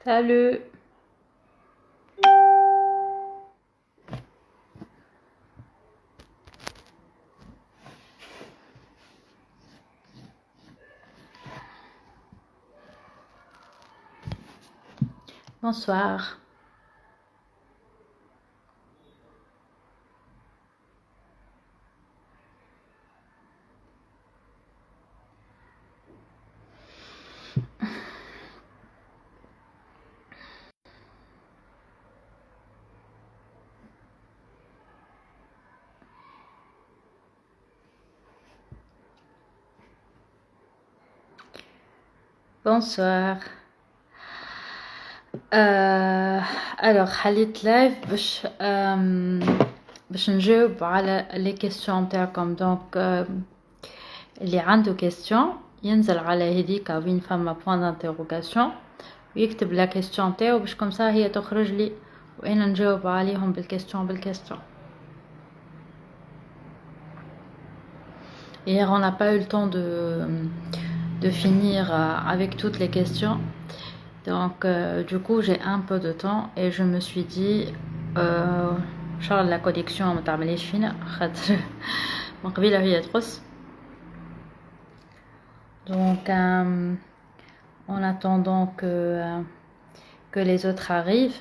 Salut. Bonsoir. Bonsoir. Alors, حليت لايف باش نجاوب على les questions نتاعكم. Donc اللي عنده question ينزل على هذيك وين فما point d'interrogation ويكتب la question نتاعو باش comme ça هي تخرج لي وانا نجاوب عليهم بالكestion. Hier on n'a pas eu le temps de finir avec toutes les questions. Donc du coup j'ai un peu de temps et je me suis dit Charles la connexion ما تعمليش فينا خاطر من قبيله هي تقص. Donc en attendant que les autres arrivent.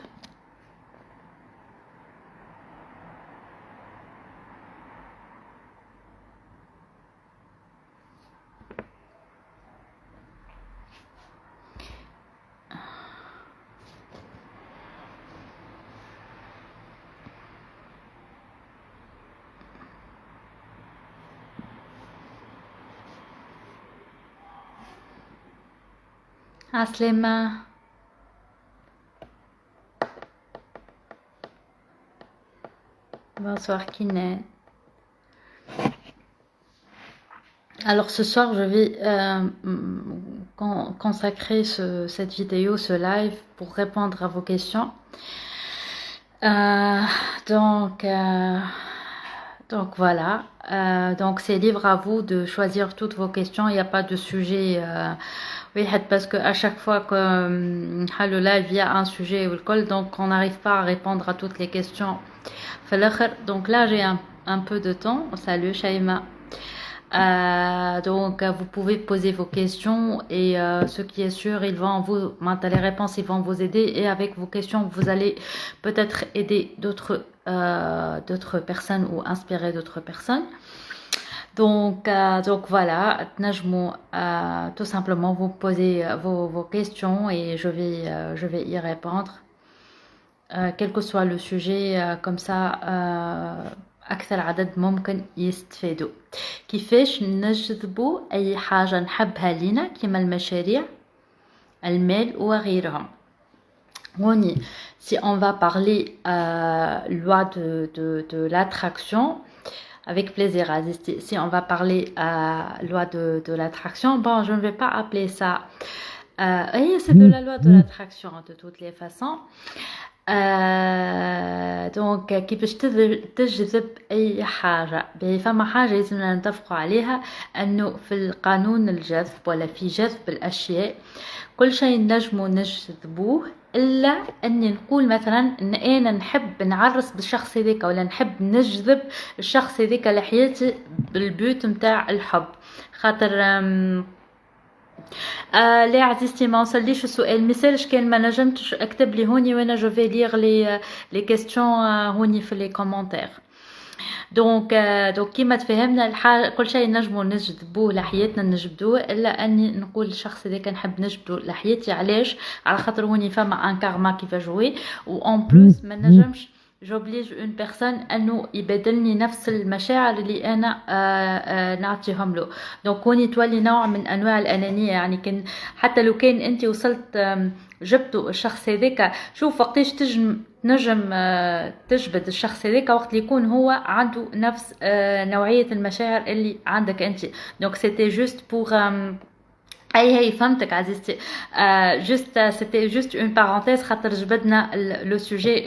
Aslema. Bonsoir Kiné. Alors ce soir je vais consacrer cette vidéo, ce live pour répondre à vos questions. Donc voilà. Donc c'est libre à vous de choisir toutes vos questions. Il n'y a pas de sujet. Oui, parce que à chaque fois que le live il y a un sujet ou le col, donc on n'arrive pas à répondre à toutes les questions. Donc là j'ai un peu de temps. Salut Shaima. Donc vous pouvez poser vos questions et ce qui est sûr, ils vont vous maintenant les réponses, ils vont vous aider et avec vos questions vous allez peut-être aider d'autres personnes ou inspirer d'autres personnes. Donc voilà, tout simplement vous poser vos questions et je vais y répondre quel que soit le sujet, comme ça أكثر عدد ممكن يستفيدوا. كيفاش نجذبوا أي حاجة نحبها لينا كما المشاريع المال وغيرهم. هوني si on va parler loi de l'attraction, avec plaisir Aziz. Si on va parler loi de l'attraction, bon je ne vais pas appeler ça c'est de la loi de l'attraction de toutes les façons. دونك كيفاش تجذب اي حاجه. فما حاجه لازمنا نتفقوا عليها انه في القانون الجذب ولا في جذب الاشياء كل شيء نجمو نجذبوه الا اني نقول مثلا ان انا نحب نعرس بالشخص هذاك ولا نحب نجذب الشخص هذاك لحياتي بالبيوت متاع الحب. خاطر لا عزيزتي ما وصليش السؤال. مثالش كان ما نجمتش اكتب لي هوني وانا جو في لير لي كيستيون هوني في لي كومونتير. دونك كيما تفهمنا كل شيء نجمو نجذبوه لحياتنا نجبدوه الا اني نقول الشخص هذاك نحب نجبدو لحياتي. علاش؟ على خاطر هوني فما ان كارما كيف جوي و اون بلوس ما نجمش j'oblige une personne انه يبادلني نفس المشاعر اللي انا نعطيهم له. دونك هوني تولي نوع من انواع الانانيه. يعني كان حتى لو كان انت وصلت جبتوا الشخص هذاك، شوف وقتاش نجم تجبد الشخص هذاك وقت اللي يكون هو عنده نفس نوعيه المشاعر اللي عندك انت. دونك سيتي جوست بور هي فهمتك عزيزتي. جوست سيتي جوست اون بارونتيز خاطر جبدنا لو سوجي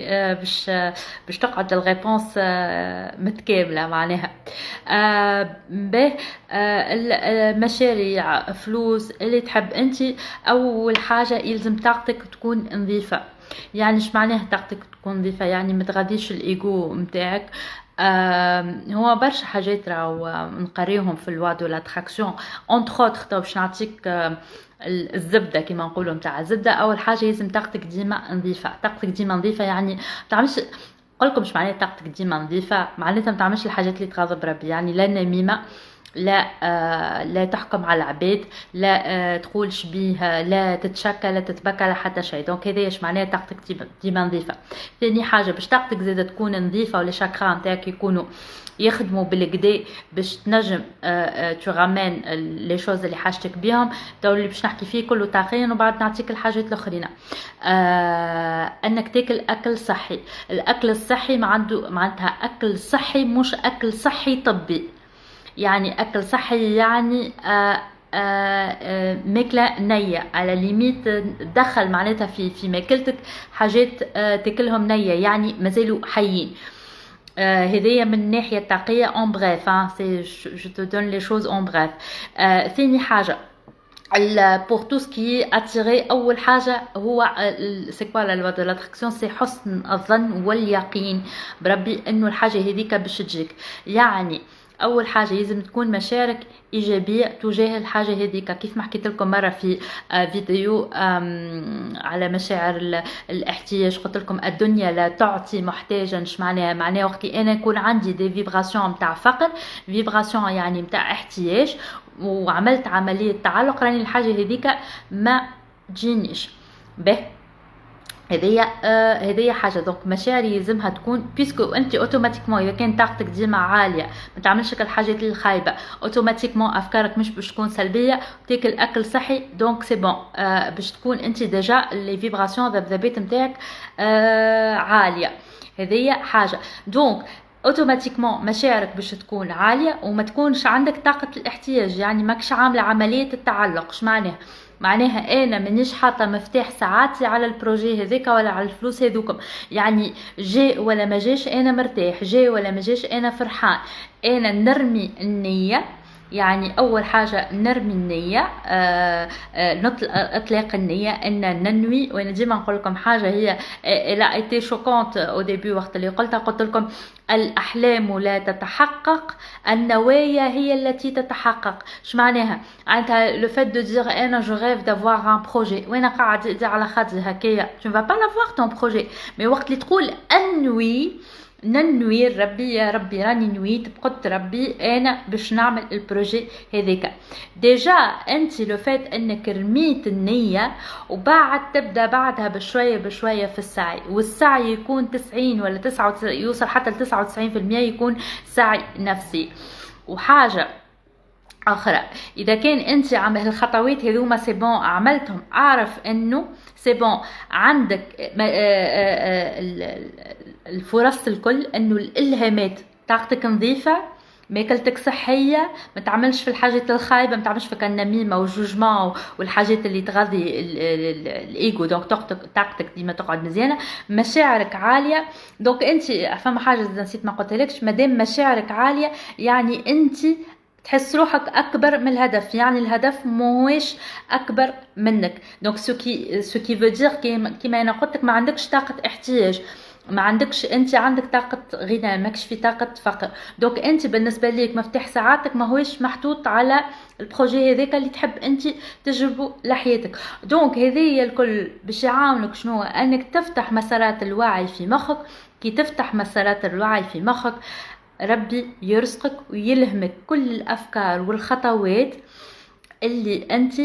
باش تقعد الريبونس متكامله معناها. به المشاريع فلوس اللي تحب انت، اول حاجه يلزم طاقتك تكون نظيفه. يعني ايش معناها طاقتك تكون نظيفه؟ يعني ما تغاديش الايجو نتاعك. هو برشا حاجات راهو نقريهم في الوا دو لاتراكسيون اونتر اوتر. تو باش نعطيك الزبده كيما نقولوا نتاع الزبده. اول حاجه لازم طاقتك ديما نظيفه. طاقتك ديما نظيفه يعني ما تعملش، قولكم مش معناها طاقتك ديما نظيفه معناتها ما تعملش الحاجات اللي تغضب ربي. يعني لا نميمه، لا لا تحكم على العباد، لا تقول شبيه، لا تتشكى، لا تتبكى، لا حتى شيء. دونك هذا ايش معناه طاقتك ديما نظيفه. ثاني حاجه باش طاقتك زاده تكون نظيفه ولا شاكرا نتاعك يكونوا يخدموا بالكدا باش تنجم تغامن لي شوز اللي حاجتك بهم. تو اللي باش نحكي فيه كله طاقيا وبعد نعطيك الحاجات الاخرين. انك تاكل اكل صحي. الاكل الصحي معناتها اكل صحي، مش اكل صحي طبي. يعني اكل صحي يعني ماكله نيه على ليميت. دخل معناتها في ماكلتك حاجات تاكلهم نيه يعني مازالوا حيين. هذيا من الناحيه الطاقيه اون بريف. سي جو تو دون لي شوز اون بريف. ثاني حاجه pour tout ce qui est attiré، اول حاجه هو سي كوا لا لوا دو لاتراكسيون، سي حسن الظن واليقين بربي انه الحاجه هذيك باش تجيك. يعني اول حاجه لازم تكون مشاعرك ايجابيه تجاه الحاجه هذيك. كيف ما حكيت لكم مره في فيديو على مشاعر الاحتياج، قلت لكم الدنيا لا تعطي محتاجا. ايش معناها؟ معناها وقت انا يكون عندي دي فيبراسيون نتاع فقر، فيبراسيون يعني نتاع احتياج، وعملت عمليه تعلق، راني الحاجه هذيك ما تجينيش. به هذه حاجه. دونك مشاعري يلزمها تكون بيسكو انت اوتوماتيكمون اذا كان طاقتك ديما عاليه ما تعملش الحاجات الخايبه، اوتوماتيكمون افكارك مش باش تكون سلبيه، تاكل اكل صحي. دونك سي بون باش تكون انت ديجا لي فيبراسيون ذبذبات نتاعك عاليه. هذه حاجه. دونك اوتوماتيكمون مشاعرك باش تكون عاليه وما تكونش عندك طاقه الاحتياج. يعني ماكش عامله عمليه التعلق. اش معناها؟ معناها انا مانيش حاطه مفتاح ساعاتي على البروجي هذاك ولا على الفلوس هذوكم. يعني جاء ولا ما جاش انا مرتاح، جاء ولا ما جاش انا فرحان. انا نرمي النيه. يعني اول حاجه نرمي النيه، اطلاق النيه، ان ننوي. وانا ديما نقول لكم حاجه هي لا ايتي شوكونت او ديبي وقت اللي قلت لكم الاحلام لا تتحقق، النوايا هي التي تتحقق. اش معناها؟ معناتها لو فات دو دير انا جو ريف دافوار ان بروجي وانا قاعد على خاطري هكايا، tu ne vas pas l'avoir ton projet. مي وقت اللي تقول انوي، ننوي ربي يا ربي راني نويت بقدرة ربي انا باش نعمل البروجي هذاك. ديجا انت لو فات انك رميت النيه وبعد تبدا بعدها بشويه بشويه في السعي، والسعي يكون 90 ولا 99 يوصل حتى ل 99% يكون سعي نفسي. وحاجه اخرى، اذا كان انت عامل الخطوات هذوما سي بون عملتهم، اعرف انه سي بون عندك الفرص الكل، انه الالهامات طاقتك نظيفه، ماكلتك صحيه، ما تعملش في الحاجات الخايبه، ما تعملش في النميمه والجوجمون والحاجات اللي تغذي الايجو. دونك طاقتك ديما تقعد مزيانه، مشاعرك عاليه. دونك انت فما حاجه نسيت ما قلتلكش، مادام مشاعرك عاليه يعني انت تحس روحك اكبر من الهدف. يعني الهدف موش اكبر منك. دونك سو كي فو دير كيما انا قلت لك ما عندكش طاقه احتياج، ما عندكش، انت عندك طاقه غنى، ماكش في طاقه فقر. دونك انت بالنسبه ليك مفتاح ساعاتك ما هوش محطوط على البروجي هذاك اللي تحب انت تجربه لحياتك. دونك هذه الكل باش يعاونك شنو؟ انك تفتح مسارات الوعي في مخك. كي تفتح مسارات الوعي في مخك ربي يرزقك ويلهمك كل الافكار والخطوات اللي انت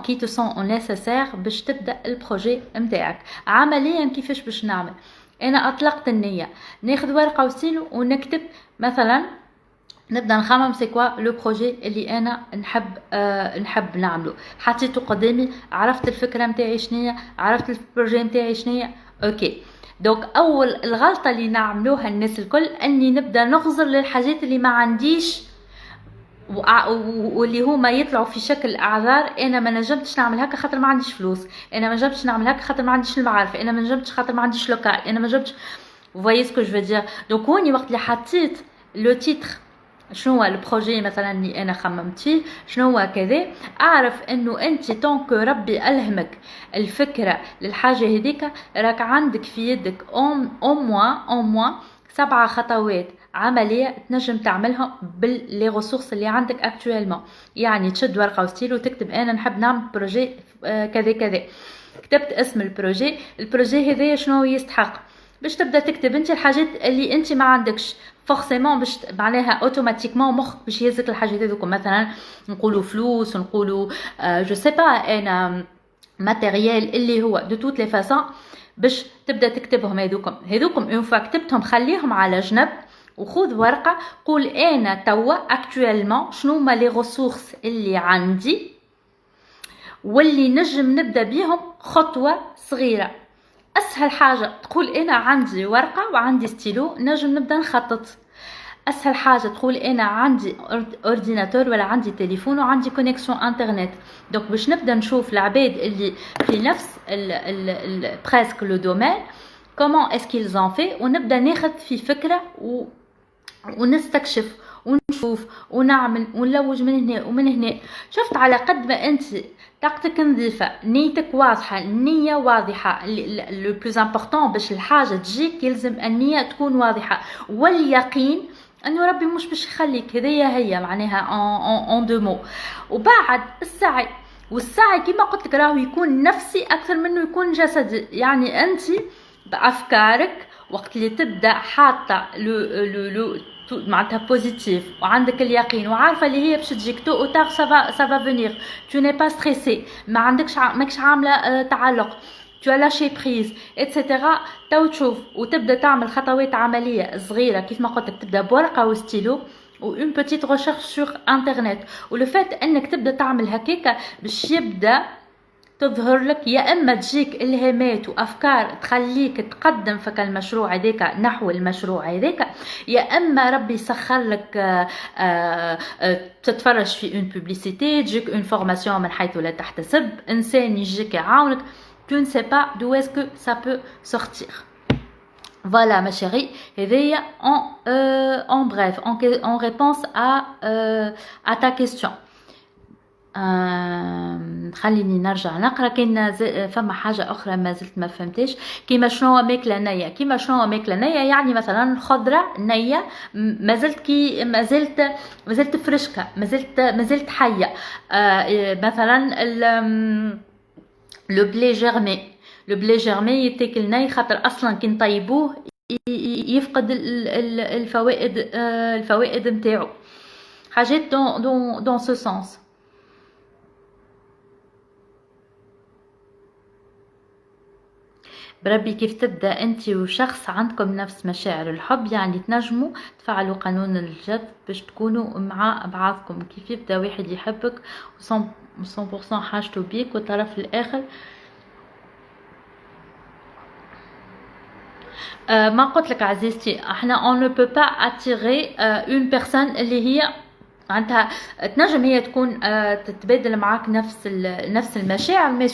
كي تسون نيسيسير باش تبدا البروجي نتاعك. عمليا كيفاش باش نعمل؟ انا اطلقت النيه، ناخذ ورقه وستيلو ونكتب مثلا، نبدا نخمم سي كوا لو بروجي اللي انا نحب نعمله. حطيته قدامي، عرفت الفكره نتاعي شنية، عرفت البروجي نتاعي شنية. اوكي. دونك اول الغلطه اللي نعملوها الناس الكل اني نبدا نغزر للحاجات اللي ما عنديش واللي هما يطلعوا في شكل اعذار. انا ما نجمتش نعمل هكا خاطر ما عنديش فلوس، انا ما نجمتش نعمل هكا خاطر ما عنديش المعارف، انا ما نجمتش خاطر ما عنديش لوكال، انا ما نجمتش. فوايي سكو جو دير. دونك هوني وقت اللي حطيت لو تيتر شنو هو البروجي مثلا اللي انا خممت فيه، شنو هو كذا، اعرف انه انت طونك ربي الهمك الفكره للحاجه هذيك، راك عندك في يدك اون موا 7 خطوات عمليه تنجم تعملها باللي ريسورس اللي عندك اكطويلمون. يعني تشد ورقه وستيل وتكتب انا نحب نعمل بروجي كذا كذا، كتبت اسم البروجي هذايا شنو يستحق، باش تبدا تكتب انت الحاجات اللي انت ما عندكش فورسيمون، باش معناها اوتوماتيكمون مخك باش يهزك الحاجات هذوك. مثلا نقولوا فلوس، نقولوا جو سي با انا ماتيريال اللي هو دو توت لي فاسون، باش تبدا تكتبهم هذوكم اون فوا كتبتهم خليهم على جنب، وخذ ورقه قول انا توا اكطويلمون شنو ما لي ريسورس اللي عندي واللي نجم نبدا بيهم خطوه صغيره. اسهل حاجه تقول انا عندي ورقه وعندي ستيلو نجم نبدا نخطط، اسهل حاجه تقول انا عندي اورديناتور ولا عندي تليفون وعندي كونيكسيون انترنت. دونك باش نبدا نشوف العباد اللي في نفس بريسك لو دومين كومون اسكيلز ان في، ونبدا ناخذ في فكره ونستكشف ونشوف ونعمل ونلوج من هنا ومن هنا. شفت على قد ما انت طاقتك نظيفه، نيتك واضحه، النيه واضحه، لو بلوز امبورطون باش الحاجه تجيك يلزم النيه تكون واضحه، واليقين انه ربي مش باش يخليك. هذيا هي معناها اون دو مو. وبعد السعي، والسعي كما قلت لك راهو يكون نفسي اكثر منه يكون جسدي. يعني انت بافكارك وقت اللي تبدا حاطه لو معناتها بوزيتيف وعندك اليقين وعارفه اللي هي باش تجيك تو او تار سافا فينير، تو ني با ستريسي، ما عندكش ماكش عامله تعلق، tu as lâché prise etc. تو تشوف وتبدا تعمل خطوات عمليه صغيره كيف ما قلت لك، تبدا بورقه وستيلو وان بوتيت ريشيرش سور انترنت. ولو فات انك تبدا تعمل هكاكا باش يبدا تظهر لك يا اما تجيك الهامات وافكار تخليك تقدم فك المشروع هذاك نحو المشروع هذاك، يا اما ربي يسخر لك تتفرج في اون بوبليسيتي، تجيك اون فورماسيون من حيث لا تحتسب، انسان يجيك يعاونك. tu ne sais pas d'où est-ce que ça peut sortir. Voilà ma chérie, هذيا en bref, en réponse à ta question. خليني نرجع نقرا. كاين فما حاجه اخرى ما زلت ما فهمتش، كيما شنو ماكله نيه. كيما شنو ماكله نيه يعني مثلا خضره نيه ما زلت فرشكه، ما زلت حيه. مثلا لو بلي جيرمي يتاكل ني، خاطر اصلا كي نطيبوه يفقد الفوائد نتاعو. حاجات دون سو سونس. بربي كيف تبدا انت وشخص عندكم نفس مشاعر الحب، يعني تنجموا تفعلوا قانون الجذب باش تكونوا مع بعضكم. كيف يبدا واحد يحبك 100% حاجته بيك والطرف الاخر ما قلت لك عزيزتي، احنا on ne peut pas attirer une personne اللي هي معناتها تنجم هي تكون تتبادل معاك نفس المشاعر، مي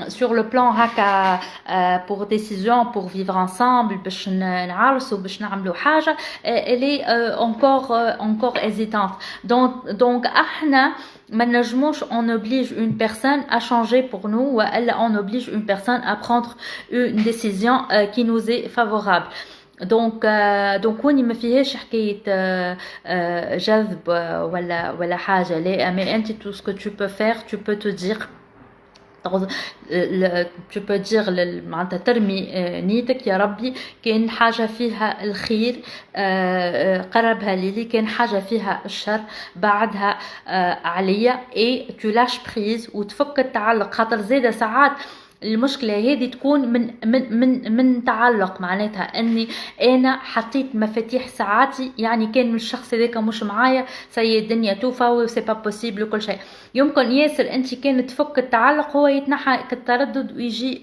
sur le plan هكا pour décision pour vivre ensemble باش نعرسوا باش نعملوا حاجه elle est encore hésitante. donc احنا ما نجموش on oblige une personne à changer pour nous والا on oblige une personne à prendre une décision qui nous est favorable. دونك هوني ما فيهاش حكايه جذب ولا حاجه، لا. مي انت tout ce que tu peux faire tu peux te dire tu peux dire معناتها ترمي نيتك يا ربي كان حاجه فيها الخير قربها لي، كان حاجه فيها الشر بعدها عليا. اي tu lâches prise وتفك التعلق، خاطر زاده ساعات المشكله هذه تكون من تعلق، معناتها اني انا حطيت مفاتيح ساعاتي، يعني كان الشخص هذاك مش معايا سي الدنيا توفى وسي با بوسيبل وكل شيء. يمكن ياسر انت كان تفك التعلق هو يتنحى كالتردد ويجي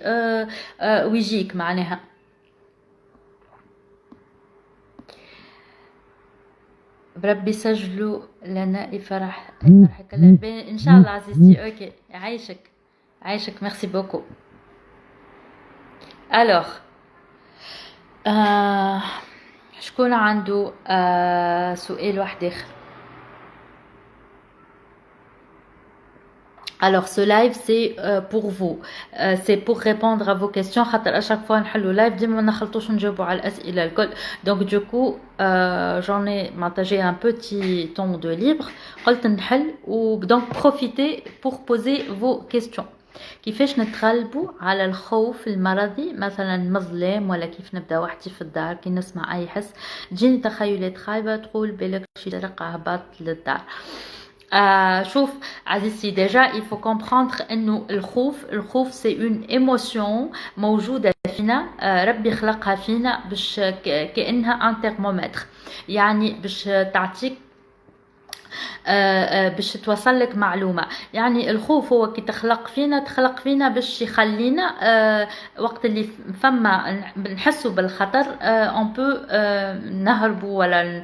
ويجيك معناها. بربي سجلوا لنا فرحك الألباني إن شاء الله عزيزتي. أوكي عايشك ميرسي بوكو. ألوغ شكون عنده سؤال واحد آخر؟ Alors ce live c'est pour vous, c'est pour répondre à vos questions. خاطر à chaque fois نحلو live ديما ما نخلطوش نجاوبوا على الأسئلة الكل. Donc du coup j'en ai partagé un petit temps de libre. قلت نحل donc profitez pour poser vos questions. كيفاش نتغلبوا على الخوف المرضي مثلا مظلم، ولا كيف نبدا وحدي في الدار كي نسمع اي حس تجيني تخيلات خايبه تقول بالك شي طريقه هبط للدار. شوف عزيزتي déjà il faut comprendre انه الخوف c'est une émotion موجوده فينا، ربي خلقها فينا باش كأنها ان ترمومتر، يعني باش تعطيك باش توصل لك معلومه. يعني الخوف هو كي تخلق فينا باش يخلينا وقت اللي فما نحسوا بالخطر اون بو نهربوا ولا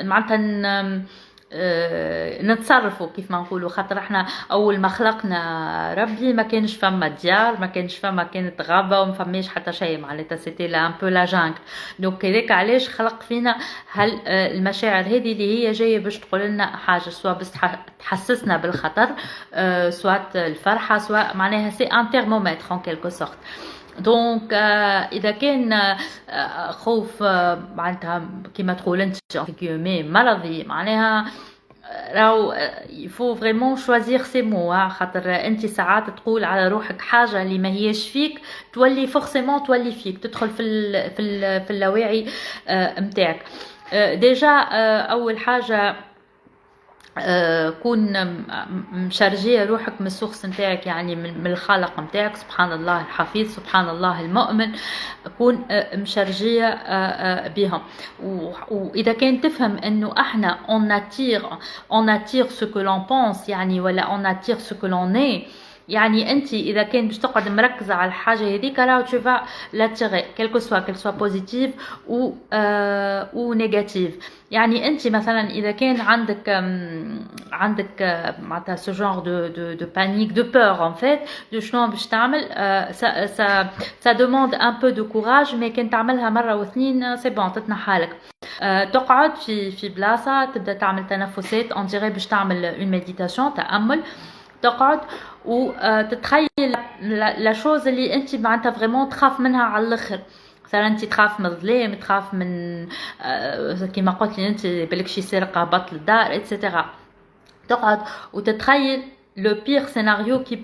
معناتها نتصرفوا كيف ما نقولوا. خاطر احنا اول ما خلقنا ربي ما كانش فما ديار، ما كانش فما، كانت غابه وما فماش حتى شيء، معناتها سيتي لا ان بو لا جانغ. دونك هذاك علاش خلق فينا هل المشاعر هذه اللي هي جايه باش تقول لنا حاجه، سواء باش تحسسنا بالخطر، سواء الفرحه، سواء معناها سي ان ترمومتر ان كيلكو سورت. دونك اذا كان خوف معناتها كيما تقول انت مرضي، معناها راهو يفو فريمون شوازير سي مو. خاطر انت ساعات تقول على روحك حاجه اللي ما هيش فيك تولي فورسيمون تولي فيك، تدخل في اللاواعي نتاعك. ديجا اول حاجه كون مشارجيه روحك من السورس نتاعك، يعني من الخالق نتاعك، سبحان الله الحفيظ، سبحان الله المؤمن، كون مشارجيه بهم. واذا كان تفهم انه احنا on attire ce que l'on pense، يعني ولا on attire ce que l'on est. يعني انت اذا كان باش تقعد مركزه على الحاجه هذيك راهو tu vas l'attirer quel que soit positif ou négatif. يعني انت مثلا اذا كان عندك معناتها ce genre de panique, de peur en fait de شنو باش تعمل، ça demande un peu de courage، mais كان تعملها مره واثنين سي بون تتنحالك. تقعد في بلاصه تبدا تعمل تنفسات on dirait باش تعمل une méditation، تأمل، تقعد وتتخيل لا شوز اللي انت معناتها فريمون تخاف منها على الاخر. مثلا انت تخاف من الظلام، تخاف من كيما قلت لي انت بالك شي سرقه هبط للدار ايتترا. تقعد وتتخيل لو بير سيناريو كي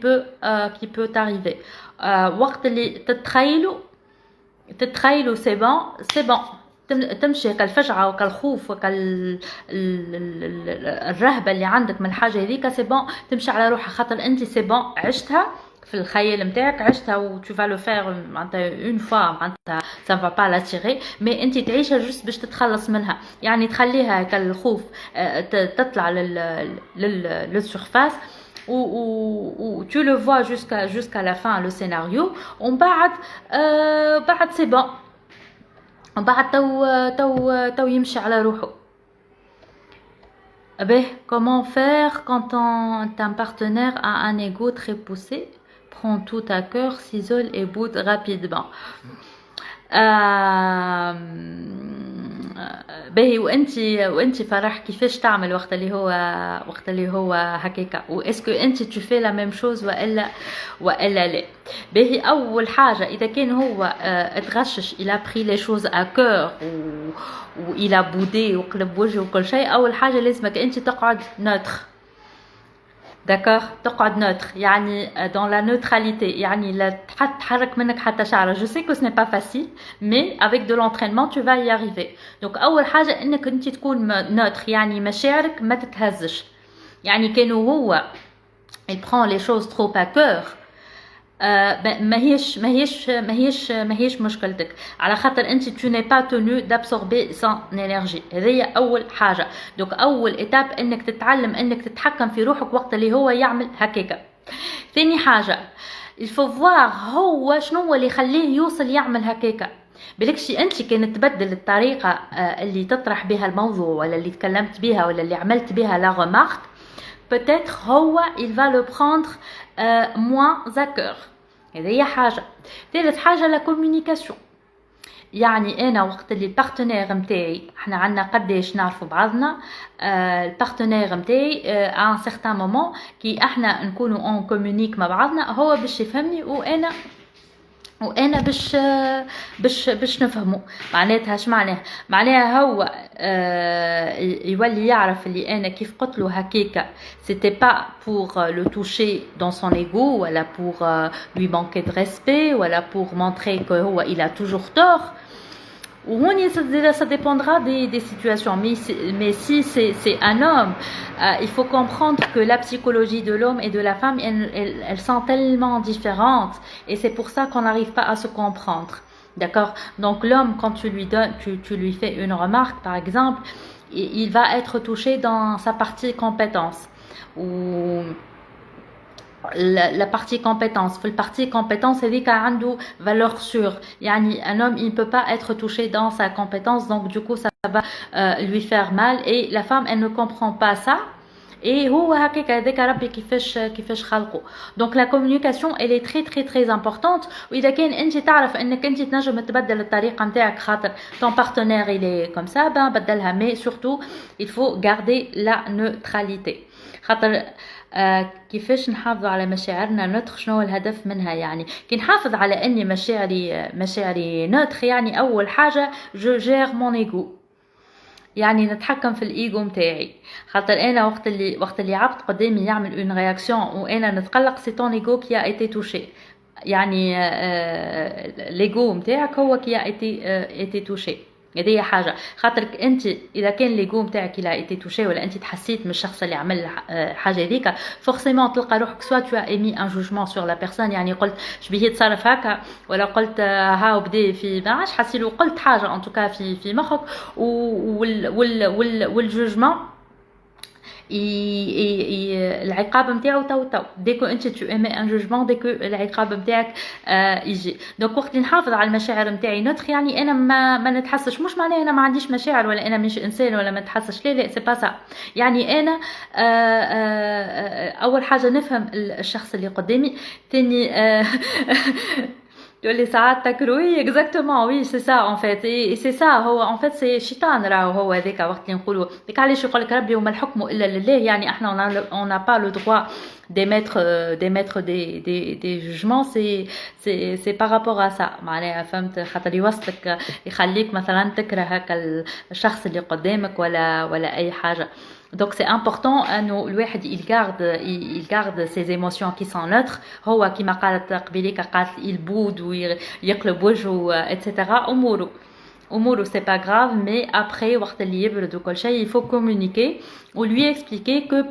بو تاريفي. وقت اللي تتخيلوا سي بون تمشي كالفجعه وكالخوف وكالرهبه اللي عندك من الحاجه هذيك، سي بون تمشي على روحها. خاطر انت سي بون عشتها في الخيال نتاعك، عشتها و tu vas le faire معناتها une fois، معناتها ça va pas l'attirer، mais انت تعيشها جست باش تتخلص منها. يعني تخليها كالخوف تطلع للسورفاس و tu le vois jusqu'à la fin le scénario. ومن بعد سي بون، بعد تو يمشي على روحه. به comment faire quand ton partenaire a un ego très poussé, prend tout à cœur, s'isole et boude rapidement. باهي وانت فرح كيفاش تعمل وقت اللي هو هكاكا، واسكو انت tu fais la même chose ولا لا. باهي اول حاجه اذا كان هو اتغشش il a pris les choses à cœur و il a boudé وقلب وجهه وكل شيء، اول حاجه لازمك انت تقعد نوتر. داكوغ، تقعد نوتر يعني dans la neutralité، يعني لا تحرك منك حتى شعره. je sais que ce n'est pas facile mais avec de l'entraînement tu vas y arriver. donc اول حاجه انك انت تكون نوتر، يعني مشاعرك ما تتهزش. يعني كانوا هو il prend les choses trop à cœur، ما هيش مشكلتك، على خاطر انت tu n'es pas tenu d'absorber son énergie. هذه اول حاجه. دوك اول ايتاب انك تتعلم انك تتحكم في روحك وقت اللي هو يعمل هكاكا. ثاني حاجه il faut voir هو شنو اللي يخليه يوصل يعمل هكاكا. بالكشي انت كانت تبدل الطريقه اللي تطرح بها الموضوع ولا اللي تكلمت بها ولا اللي عملت بها لا remarque, peut-être هو il va le prendre moins à cœur. هذه حاجه. ثالث حاجه لا communication. يعني انا وقت اللي البارتنير نتاعي احنا عندنا قداش نعرفوا بعضنا, البارتنير نتاعي ان سيغتان مومون كي احنا نكونوا اون كومونيك مع بعضنا هو باش يفهمني وانا باش نفهمه. معناتها اش معناها هو يولي يعرف اللي انا كيف قلت له هكاكا c'était pas pour le toucher dans son ego ولا pour lui manquer de respect ولا pour montrer que هو il a toujours tort. وهوني ça dépendra des situations, mais si c'est un homme, il faut comprendre que la psychologie de l'homme et de la femme elles sont tellement différentes et c'est pour ça qu'on n'arrive pas à se comprendre, d'accord. Donc l'homme, quand tu lui fais une remarque par exemple, il va être touché dans sa partie compétence ou la partie compétence. في الpartie compétence هذيك عنده valeur sûre, يعني un homme il ne peut pas être touché dans sa compétence, donc du coup ça va lui faire mal et la femme elle ne comprend pas ça et هو هكاك هذاك ربي كيفاش خلقه. donc la communication elle est très très très importante. واذا كان انت تعرف انك انت تنجم تبدل الطريقه نتاعك خاطر ton partenaire il est comme ça, ben بدلها, mais surtout il faut garder la neutralité. خاطر كيفاش نحافظ على مشاعرنا نوتر, شنو الهدف منها؟ يعني كي نحافظ على اني مشاعري نوتر, يعني اول حاجه جو جير مون ايغو, يعني نتحكم في الايجو نتاعي. خاطر انا وقت اللي عبد قدامي يعمل اون رياكسيون وانا نتقلق, سي طون ايجو كي ا ايتي توشي, يعني الايجو نتاعك هو كي ا ايتي توشي. هذه حاجه. خاطرك انت اذا كان ليغو نتاعك الى ايتي توشي ولا انت تحسيت من الشخص اللي عمل حاجه هذيك, فورسيمون تلقى روحك سوا تو ايمي ان جوجمون سور لا بيرسون, يعني قلت شبيه تصرف هكا, ولا قلت هاو بدا في ما عادش حسيلو قلت حاجه ان توكا في مخك, والجوجمون العقاب نتاعو تو ديكو انت تو ايمي ان جوجمون, ديكو العقاب نتاعك يجي. دونك وقت اللي نحافظ على المشاعر نتاعي نوتر, يعني انا ما نتحسش, مش معناه انا ما عنديش مشاعر ولا انا مش انسان ولا ما نتحسش, لا سي با سا. يعني انا اول حاجه نفهم الشخص اللي قدامي, ثاني تقولي ساعات تكروي exactement, oui c'est ça en fait, et c'est ça هو en fait c'est شيطان راهو هو هذاك. وقت اللي نقولوا ديك علاش يقول لك ربي وما الحكم الا لله, يعني احنا on n'a pas le droit d'émettre des jugements, c'est par rapport à ça. معناها فهمت, خاطر يوصلك يخليك مثلا تكره هكا الشخص اللي قدامك ولا اي حاجه. Donc c'est important انه الواحد il garde ses émotions qui sont neutres. هو كما قالت قبيليك, قالت il boude ويقلب وجهه etc. اموره c'est pas grave, mais après وقت اللي يبرد وكل شيء il faut communiquer ou lui expliquer que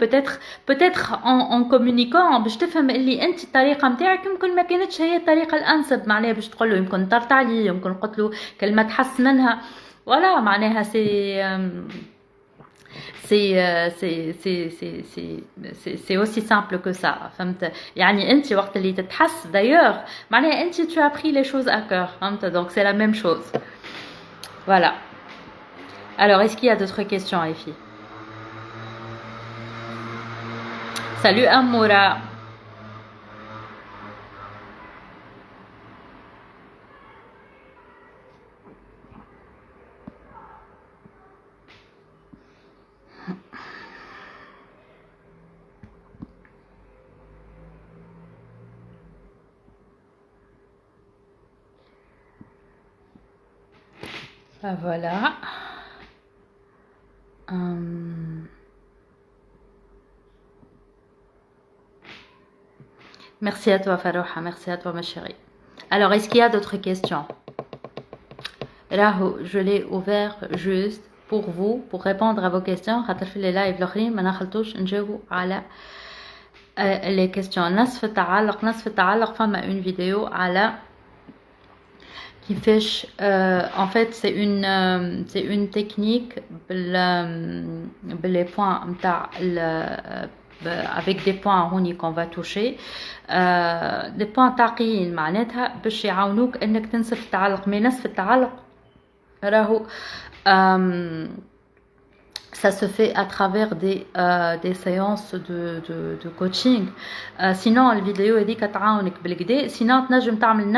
peut-être en communiquant باش تفهم اللي انت الطريقه نتاعك يمكن ما كانتش هي الطريقه الانسب, معناها باش تقول له يمكن طرت عليه, يمكن قلت له كلمه تحس منها, ولا معناها c'est aussi simple que ça. فهمت, يعني انت وقت اللي تتحس d'ailleurs معناها انت tu as pris les choses à cœur, فهمت. donc c'est la même chose. Voilà. Alors est-ce qu'il y a d'autres questions les filles? Salut Amoura. Voilà. Merci à toi Farouha, merci à toi ma chérie. Alors est-ce qu'il y a d'autres questions? Rahou, je l'ai ouvert juste pour vous, pour répondre à vos questions. خاطر في les live الاخرين ما نخلطوش نجاوبوا على les questions. نصف التعلق فما une vidéo على كيفاش en fait c'est une technique باللي points نتاع avec des points هوني qu'on va toucher des points تاقيين معناتها باش يعاونوك انك تنسف التعلق. مي نسف التعلق راهو ça se fait à travers des séances de coaching. Sinon الفيديو هذيك تعاونك بالكدا. sinon تنجم تعمل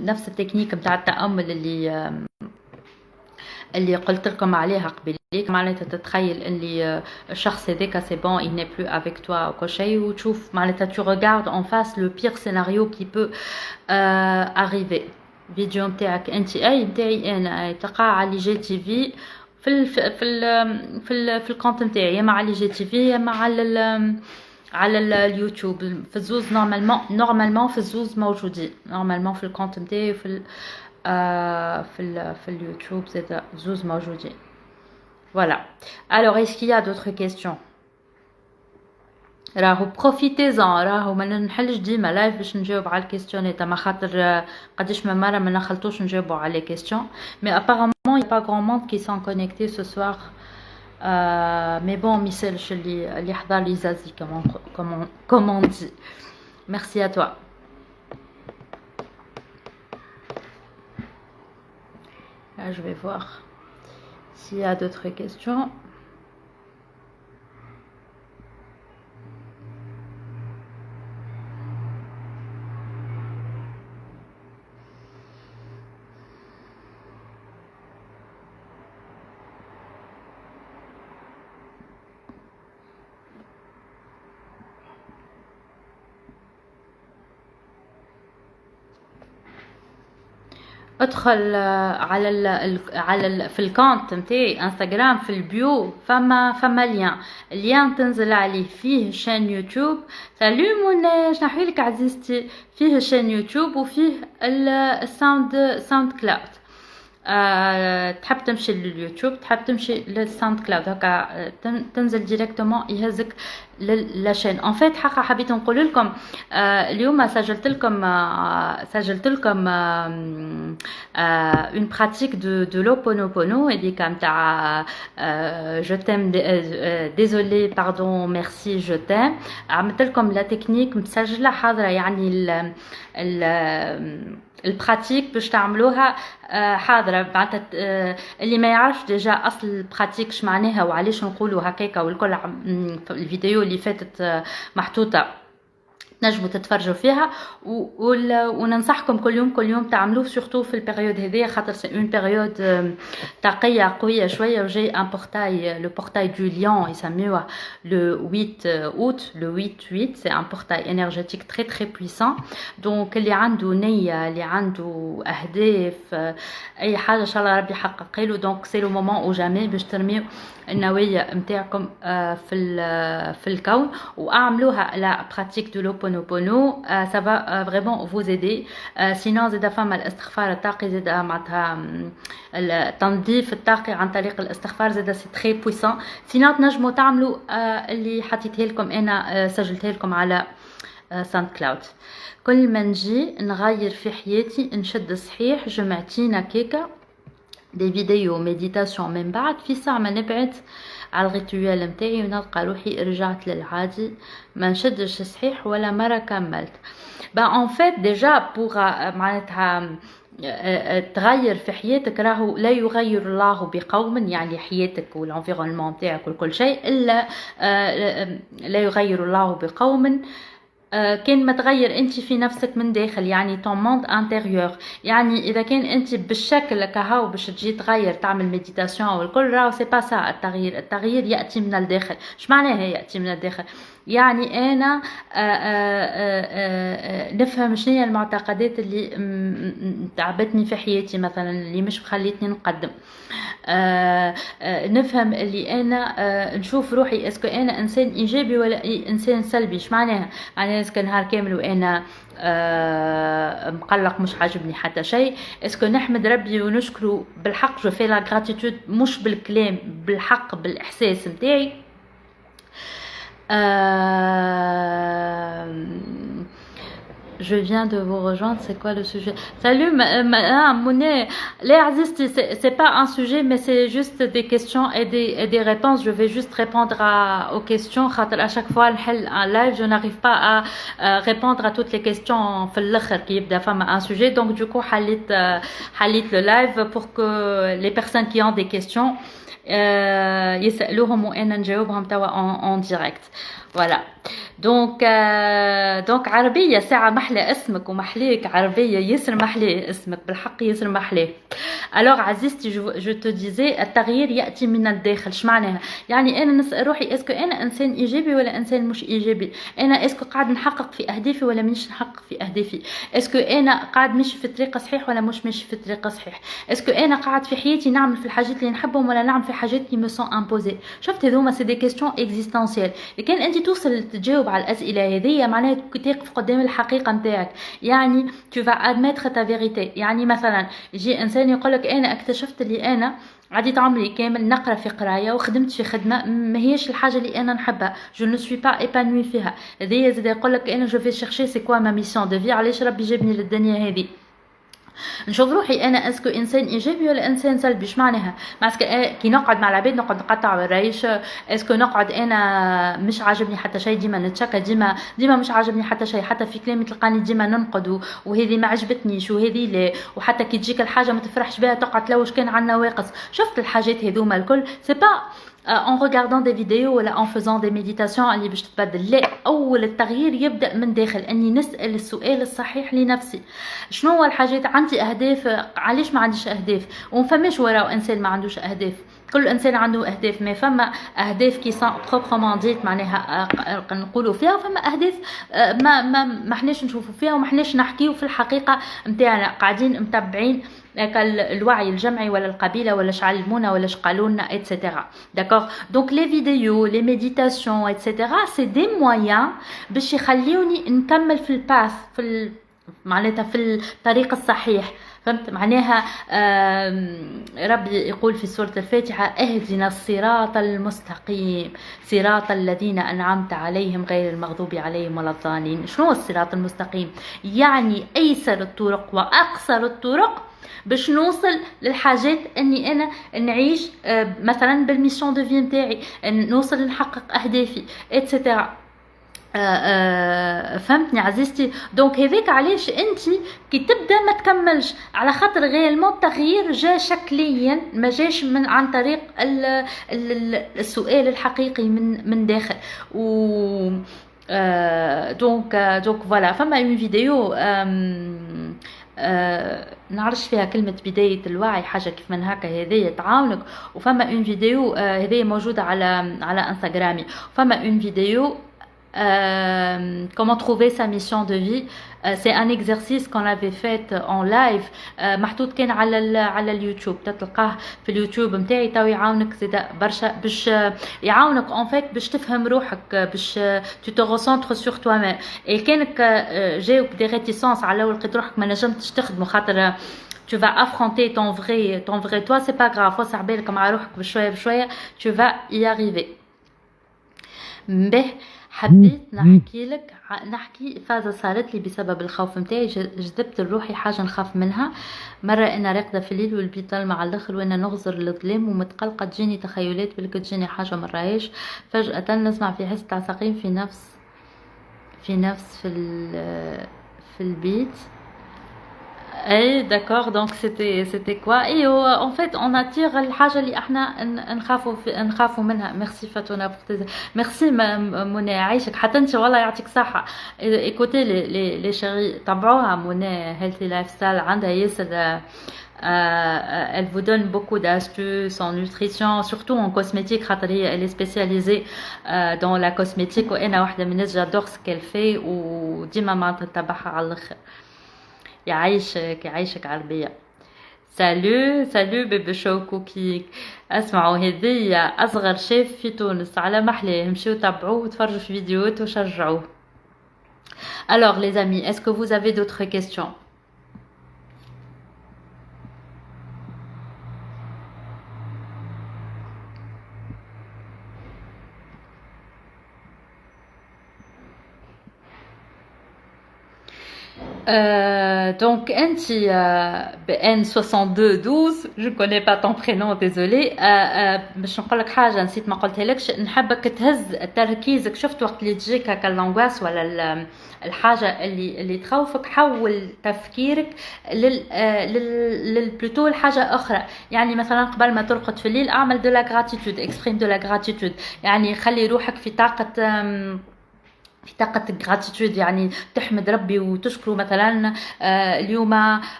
نفس التكنيك نتاع التأمل اللي قلت لكم عليها قبيليك. معناتها تتخيل اللي الشخص هذاك سي بون il n'est plus avec toi او كل شيء وتشوف معناتها tu regardes en face le pire scénario qui peut arriver. فيديو نتاعك انت اي نتاعي انا تلقاه على جي تي في في الكونت نتاعي، يا مع على جي تي في يا مع على اليوتيوب. في الزوز نورمالمون في الزوز موجودين نورمالمون في الكونت نتاعي في اليوتيوب زاد زوز موجودين. Voilà. Alors, est-ce qu'il y a d'autres questions? راهو بروفيتيزون، راهو ما نحلش ديما لايف باش نجاوب على الكيستيونات، ما خاطر قداش من مره ما نخلطوش نجاوبوا على لي كيستيون. مي ابارامون il y a pas grand monde qui sont connectés ce soir. Mais bon ميسالش اللي حضر لي زازي comme on dit. Merci à toi. Là, je vais voir s'il y a d'autres questions. ادخل على في الكونت نتاعي انستغرام في البيو فما ليان تنزل عليه فيه شان يوتيوب. سالو مناش نحيلك عزيزتي، فيه شان يوتيوب وفيه الساوند كلاود. تحب تمشي لليوتيوب تحب تمشي للساوند كلاود هكا تنزل ديريكتومون يهزك للشين. ان فيت حقا حبيت نقول لكم اليوم سجلت لكم اون براتيك دو لوبونوبونو هذيك نتاع جو تيم ديزولي باردون ميرسي جو تيم. عملت لكم لا تكنيك مسجله حاضره يعني البراتيك باش تعملوها حاضره. معناتها اللي ما يعرفش ديجا اصل البراتيك اش معناها وعلاش نقولوا هكاكا والكل الفيديو اللي فاتت محطوطه نجموا تتفرجوا فيها وننصحكم كل يوم تعملوه سورتو في البيريود هذه خاطر سي اون بيريود طاقيه قويه شويه وجاي ان بورتاي لو بورتاي دو ليون يسميوه لو 8 اوت لو 8 سي ان بورتاي انرجيتيك تري تري بويسون. دونك اللي عنده نيه اللي عنده اهداف اي حاجه ان شاء الله ربي يحقق له. دونك سي لو مومون او جامي باش ترميو النوايا نتاعكم في الكون واعملوها لا براتيك دو لوبونوبونو. ça va vraiment vous aider. sinon زاد فما الاستغفار الطاقي زاد معناتها التنظيف الطاقي عن طريق الاستغفار زاد سي تري بويسون. sinon تنجموا تعملوا اللي حطيته لكم انا سجلتها لكم على ساوند كلاود. كل ما نجي نغير في حياتي نشد صحيح جمعتينا كيكه دي فيديو ميديتاسيون من بعد في ساعة ما نبعد على الريتويال نتاعي ونلقى روحي رجعت للعادي ما نشدش صحيح ولا مرة كملت. ان فيت ديجا بوغ معناتها تغير في حياتك راهو لا يغير الله بقوم يعني حياتك والانفيرونمون تاعك وكل شيء الا لا يغير الله بقوم كان ما تغير انت في نفسك من داخل يعني ton monde intérieur. يعني اذا كان انت بالشكل كهو باش تجي تغير تعمل ميديتاسيون والكل راهو سي با سا التغيير ياتي من الداخل. ايش معناها ياتي من الداخل؟ يعني انا نفهم شنو المعتقدات اللي تعبتني في حياتي مثلا اللي مش مخليتني نقدم. نفهم اللي انا نشوف روحي اسكو انا انسان ايجابي ولا انسان سلبي. ايش معناها؟ يعني اسكو نهار كامل وانا مقلق مش عاجبني حتى شيء. اسكو نحمد ربي ونشكره بالحق جو في لا غراتيتود مش بالكلام بالحق بالاحساس نتاعي. je viens de vous rejoindre, c'est quoi le sujet? Salut Monet, les Azizti, c'est pas un sujet, mais c'est juste des questions et des réponses. Je vais juste répondre aux questions. À chaque fois, un live, je n'arrive pas à répondre à toutes les questions في الآخر qui يبدأ فما un sujet. Donc du coup, حليت le live pour que les personnes qui ont des questions يسألوهم وأنا نجاوبهم توا en direct. Voilà. Donc عربية ساعة محلى اسمك ومحليك عربية يسر محلى اسمك بالحق يسر محلى. Alors عزيزتي je te disais التغيير يأتي من الداخل. شو معناها؟ يعني أنا نسأل روحي اسكو أنا إنسان إيجابي ولا إنسان مش إيجابي؟ أنا اسكو قاعد نحقق في أهدافي ولا مانيش نحقق في أهدافي؟ اسكو أنا قاعد ماشي في طريقة صحيح ولا مش ماشي في طريقة صحيح؟ اسكو أنا قاعد في حياتي نعمل في الحاجات اللي نحبهم ولا نعمل في حاجات qui me sont imposées؟ شفت هذوما سي دي كيستيون اكزيستانسيال. كان أنت توصل تجاوب على الأسئلة هذه معناها تقف قدام الحقيقة نتاعك. يعني tu vas admettre ta vérité. يعني مثلا يجي إنسان يقولك أنا اكتشفت اللي أنا عديت عمري كامل نقرا في قرايه وخدمت في خدمه ما هيش الحاجه اللي انا نحبها جو نو سوي با ايبانوي فيها. هذه زاد يقولك انا جو في شيرشي سي كوا ما ميسيون دو في علاش ربي جابني للدنيا هذه. نشوف روحي انا اسكو انسان ايجابي ولا انسان سلبي. اش معناها؟ معناتها كي نقعد مع العباد نقعد نقطع بالريش. اسكو نقعد انا مش عاجبني حتى شيء ديما نتشكى ديما مش عاجبني حتى شيء حتى في كلامي تلقاني ديما ننقد وهذه ما عجبتنيش وهذه لا وحتى كي تجيك الحاجه ما تفرحش بها تقعد تلوش كان عندنا واقص. شفت الحاجات هذوما الكل سي با en regardant des vidéos ولا en faisant des méditations اللي باش تتبدل. لا اول التغيير يبدا من داخل اني نسال السؤال الصحيح لنفسي. شنو هو الحاجات عندي اهداف علاش ما عنديش اهداف وما فماش وراء انسان ما عندوش اهداف. كل انسان عنده اهداف ما فما اهداف كي سان بروبرمون ديت معناها نقولوا فيها وفما اهداف ما حناش نشوفوا فيها وما حناش نحكيو في الحقيقه نتاعنا قاعدين متبعين الوعي الجمعي ولا القبيله ولا شعلمونا ولا شقالونا ايتترا. داكوغ دونك لي فيديو لي ميديتاسيون ايتترا سي دي مويان باش يخليوني نكمل في الباث معناتها في الطريق الصحيح. فهمت معناها؟ ربي يقول في سورة الفاتحة اهدنا الصراط المستقيم صراط الذين أنعمت عليهم غير المغضوب عليهم ولا الضالين. شنو الصراط المستقيم؟ يعني أيسر الطرق وأقصر الطرق باش نوصل للحاجات اني انا نعيش مثلا بالميسيون دو في نتاعي نوصل نحقق اهدافي اتسيتيرا. فهمتني عزيزتي؟ دونك هذاك علاش انت كي تبدا ما تكملش على خاطر غيالمون التغيير جا شكليا ما جاش من عن طريق السؤال الحقيقي من داخل. و دونك فوالا فما اون فيديو نعرفش فيها كلمة بداية الوعي حاجة كيف من هكا هذه تعاونك. وفما اون فيديو هذه موجودة على انستغرامي. فما اون فيديو comment trouver sa mission de vie. C'est un exercice qu'on avait fait en live محطوط كان على اليوتيوب. تلقاه في اليوتيوب نتاعي تو يعاونك زيد برشا باش يعاونك en fait باش تفهم روحك باش tu te recentres sur toi-même. كانك جاوك دي réticences على لقيت روحك ما نجمتش تخدم خاطر tu vas affronter ton vrai toi c'est pas grave وسع بالك مع روحك بشويه tu vas y arriver. به حبيت نحكي فازة صارت لي بسبب الخوف متاعي. جذبت لروحي حاجة نخاف منها. مرة أنا راقدة في الليل والبيت ضلمة على الآخر وأنا نغزر الظلام ومتقلقة تجيني تخيلات بلك تجيني حاجة مرهاش. فجأة نسمع في حس عصاقين في البيت. اي داكور دونك سيتي كوا اي en fait on attire الحاجه اللي احنا نخافوا منها. ميرسي فاتونا بورتيز ميرسي منى عايشك حتى انت والله يعطيك صحه. ايكوتي لي شيري تبعوها منى هيلثي لايف ستايل عندها ياسر elle vous donne beaucoup d'astuces en nutrition surtout en cosmétique خاطر هي elle est spécialisée dans la cosmétique وانا واحده من الناس j'adore ce qu'elle fait وديما معناتها نتبعها على الاخر. يعيشك عربية. سالو بيبي شو كوكيك. اسمعوا هذه اصغر شيف في تونس على محلاه مشيو تابعوه وتفرجوا في فيديوهات وشجعوه. Alors les amis, est-ce que vous avez d'autres questions? Donc, Anti, N6212, je ne connais pas ton prénom, désolé. باش نقول لك حاجة نسيت ما قلتها لكش، نحبك تهز تركيزك. شفت وقت اللي تجيك هكا اللانغواس ولا الحاجة اللي تخوفك، حول تفكيرك بلوتو لحاجة أخرى. يعني مثلا قبل ما ترقد في الليل أعمل دو لا غراتيتود، اكسبريم دو لا غراتيتود، يعني خلي روحك في طاقة gratitude، يعني تحمد ربي وتشكره. مثلا اليوم